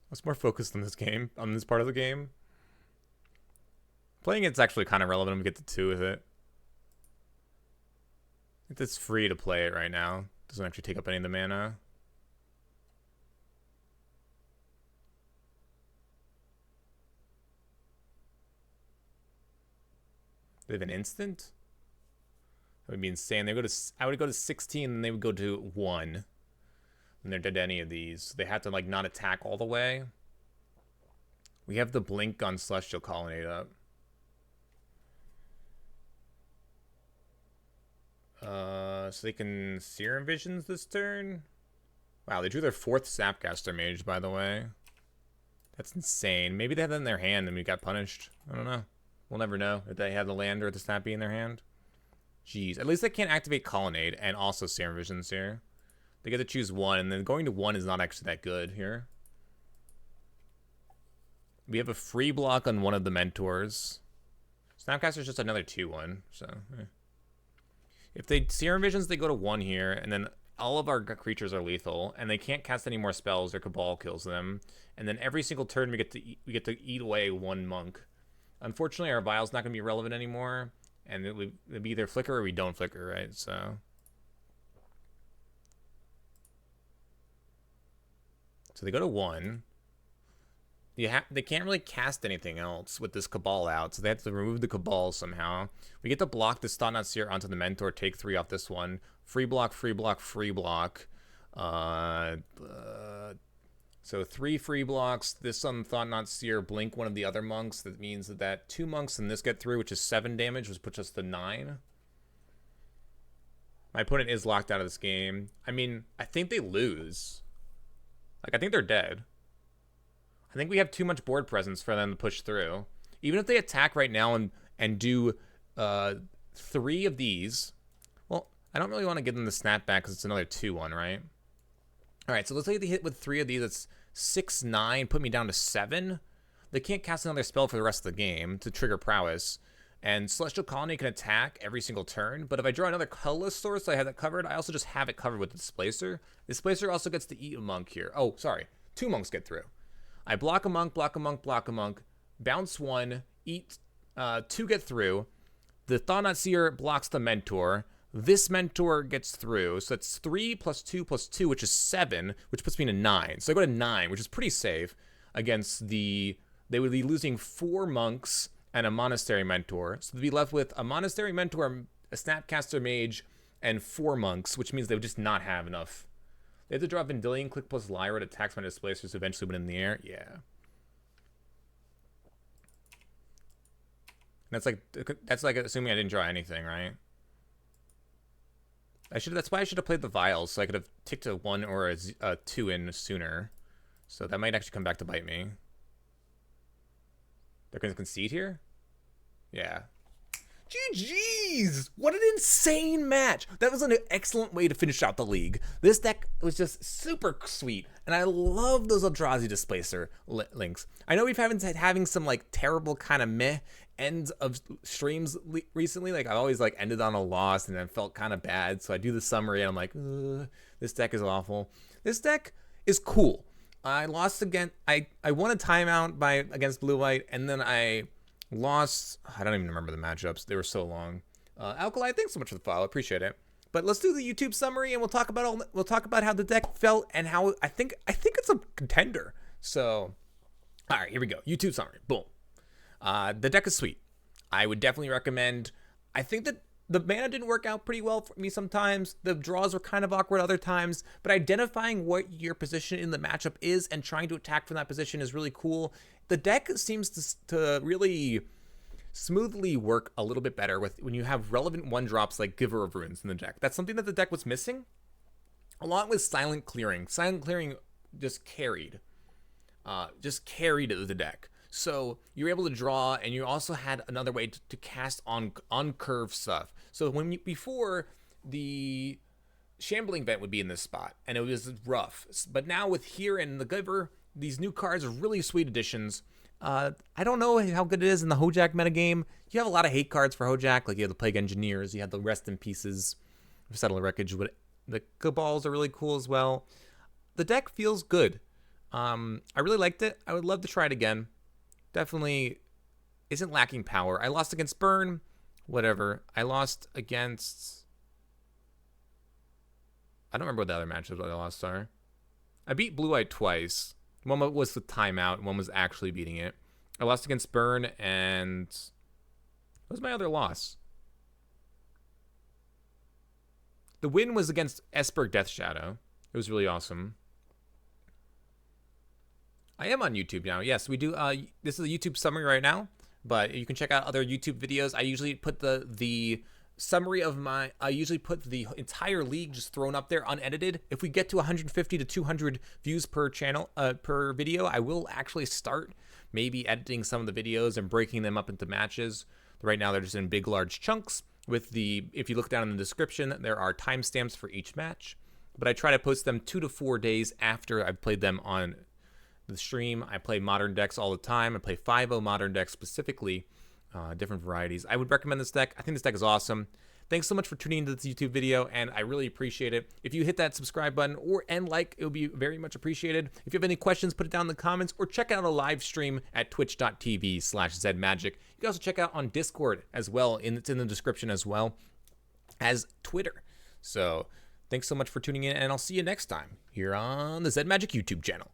I was more focused on this game, on this part of the game. Playing it's actually kind of relevant when we get to 2 with it. It's free to play it right now. Doesn't actually take up any of the mana. They have an instant? That would be insane. I would go to 16, and they would go to 1. And they're dead to any of these. They have to, like, not attack all the way. We have the blink on Celestial Colonnade up. So they can Serum Visions this turn. Wow, they drew their 4th Snapcaster Mage, by the way. That's insane. Maybe they had that in their hand and we got punished. I don't know. We'll never know if they had the land or the Snappy in their hand. Jeez. At least they can't activate Colonnade and also Serum Visions here. They get to choose 1, and then going to 1 is not actually that good here. We have a free block on one of the Mentors. Snapcaster's just another 2/1, so... If they Serum Visions, they go to 1 here, and then all of our creatures are lethal, and they can't cast any more spells. Their Cabal kills them, and then every single turn we get to eat away 1 monk. Unfortunately, our Vial's not going to be relevant anymore, and it would be either flicker or we don't flicker, right? So they go to 1. They can't really cast anything else with this Cabal out, so they have to remove the Cabal somehow. We get to block this Thought-Knot Seer onto the Mentor, take 3 off this one. Free block, free block, free block. So 3 free blocks. This on Thought-Knot Seer, blink one of the other monks. That means that 2 monks and this get through, which is 7 damage, which puts us to 9. My opponent is locked out of this game. I mean, I think they lose. Like, I think they're dead. I think we have too much board presence for them to push through. Even if they attack right now and do 3 of these, well, I don't really want to give them the snapback because it's another 2/1, right? All right, so let's say they hit with 3 of these. That's 6, 9, put me down to 7. They can't cast another spell for the rest of the game to trigger prowess. And Celestial Colony can attack every single turn, but if I draw another colorless source, I have that covered. I also just have it covered with the Displacer. Displacer also gets to eat a monk here. Oh, sorry. 2 monks get through. I block a monk, block a monk, block a monk, bounce 1, eat 2 get through. The Thought-Knot Seer blocks the Mentor. This Mentor gets through, so that's 3 plus 2 plus 2, which is 7, which puts me to 9. So I go to 9, which is pretty safe against the... They would be losing 4 monks and a Monastery Mentor. So they'd be left with a Monastery Mentor, a Snapcaster Mage, and 4 monks, which means they would just not have enough. They have to draw Vendilion, click plus Lyra to attacks my Displacers to eventually win in the air. Yeah. That's like assuming I didn't draw anything, right? That's why I should have played the Vials, so I could have ticked a 1 or a 2 in sooner. So that might actually come back to bite me. They're going to concede here? Yeah. GG's! What an insane match! That was an excellent way to finish out the league. This deck was just super sweet, and I love those Eldrazi Displacer links. I know we've been having some like terrible kind of meh ends of streams recently. Like I've always like ended on a loss and then felt kind of bad. So I do the summary and I'm like, this deck is awful. This deck is cool. I lost again. I won a timeout against Blue White, and then I lost. I don't even remember the matchups. They were so long. Alkali, thanks so much for the follow. Appreciate it. But let's do the YouTube summary, and we'll talk about how the deck felt and how I think it's a contender. So, all right, here we go. YouTube summary. Boom. The deck is sweet. I would definitely recommend. I think that the mana didn't work out pretty well for me sometimes. The draws were kind of awkward other times, but identifying what your position in the matchup is and trying to attack from that position is really cool. The deck seems to really smoothly work a little bit better when you have relevant 1-drops like Giver of Runes in the deck. That's something that the deck was missing, along with Silent Clearing. Silent Clearing just carried the deck. So you're able to draw, and you also had another way to cast on curve stuff. So before the Shambling Vent would be in this spot, and it was rough. But now with here and the Giver, these new cards are really sweet additions. I don't know how good it is in the Hojak metagame. You have a lot of hate cards for Hojak, like you have the Plague Engineers, you have the Rest in Pieces, Settle Wreckage. But the Cabals are really cool as well. The deck feels good. I really liked it. I would love to try it again. Definitely isn't lacking power. I lost against Burn, whatever. I lost against... I don't remember what the other matchups I lost are. I beat Blue White twice. One was the timeout, one was actually beating it. I lost against Burn, and... what was my other loss? The win was against Esper Death Shadow. It was really awesome. I am on YouTube now. Yes, we do. This is a YouTube summary right now, but you can check out other YouTube videos. I usually put the summary of I usually put the entire league just thrown up there unedited. If we get to 150 to 200 views per channel, per video, I will actually start maybe editing some of the videos and breaking them up into matches. Right now, they're just in big, large chunks. If you look down in the description, there are timestamps for each match. But I try to post them 2 to 4 days after I've played them on the stream. I play modern decks all the time. I play 5-0 modern decks specifically, different varieties. I would recommend this deck. I think this deck is awesome. Thanks so much for tuning into this YouTube video, and I really appreciate it. If you hit that subscribe button and like, it would be very much appreciated. If you have any questions, put it down in the comments, or check out a live stream at twitch.tv/zmagic. You can also check out on Discord as well. It's in the description as well as Twitter. So thanks so much for tuning in, and I'll see you next time here on the ZMagic YouTube channel.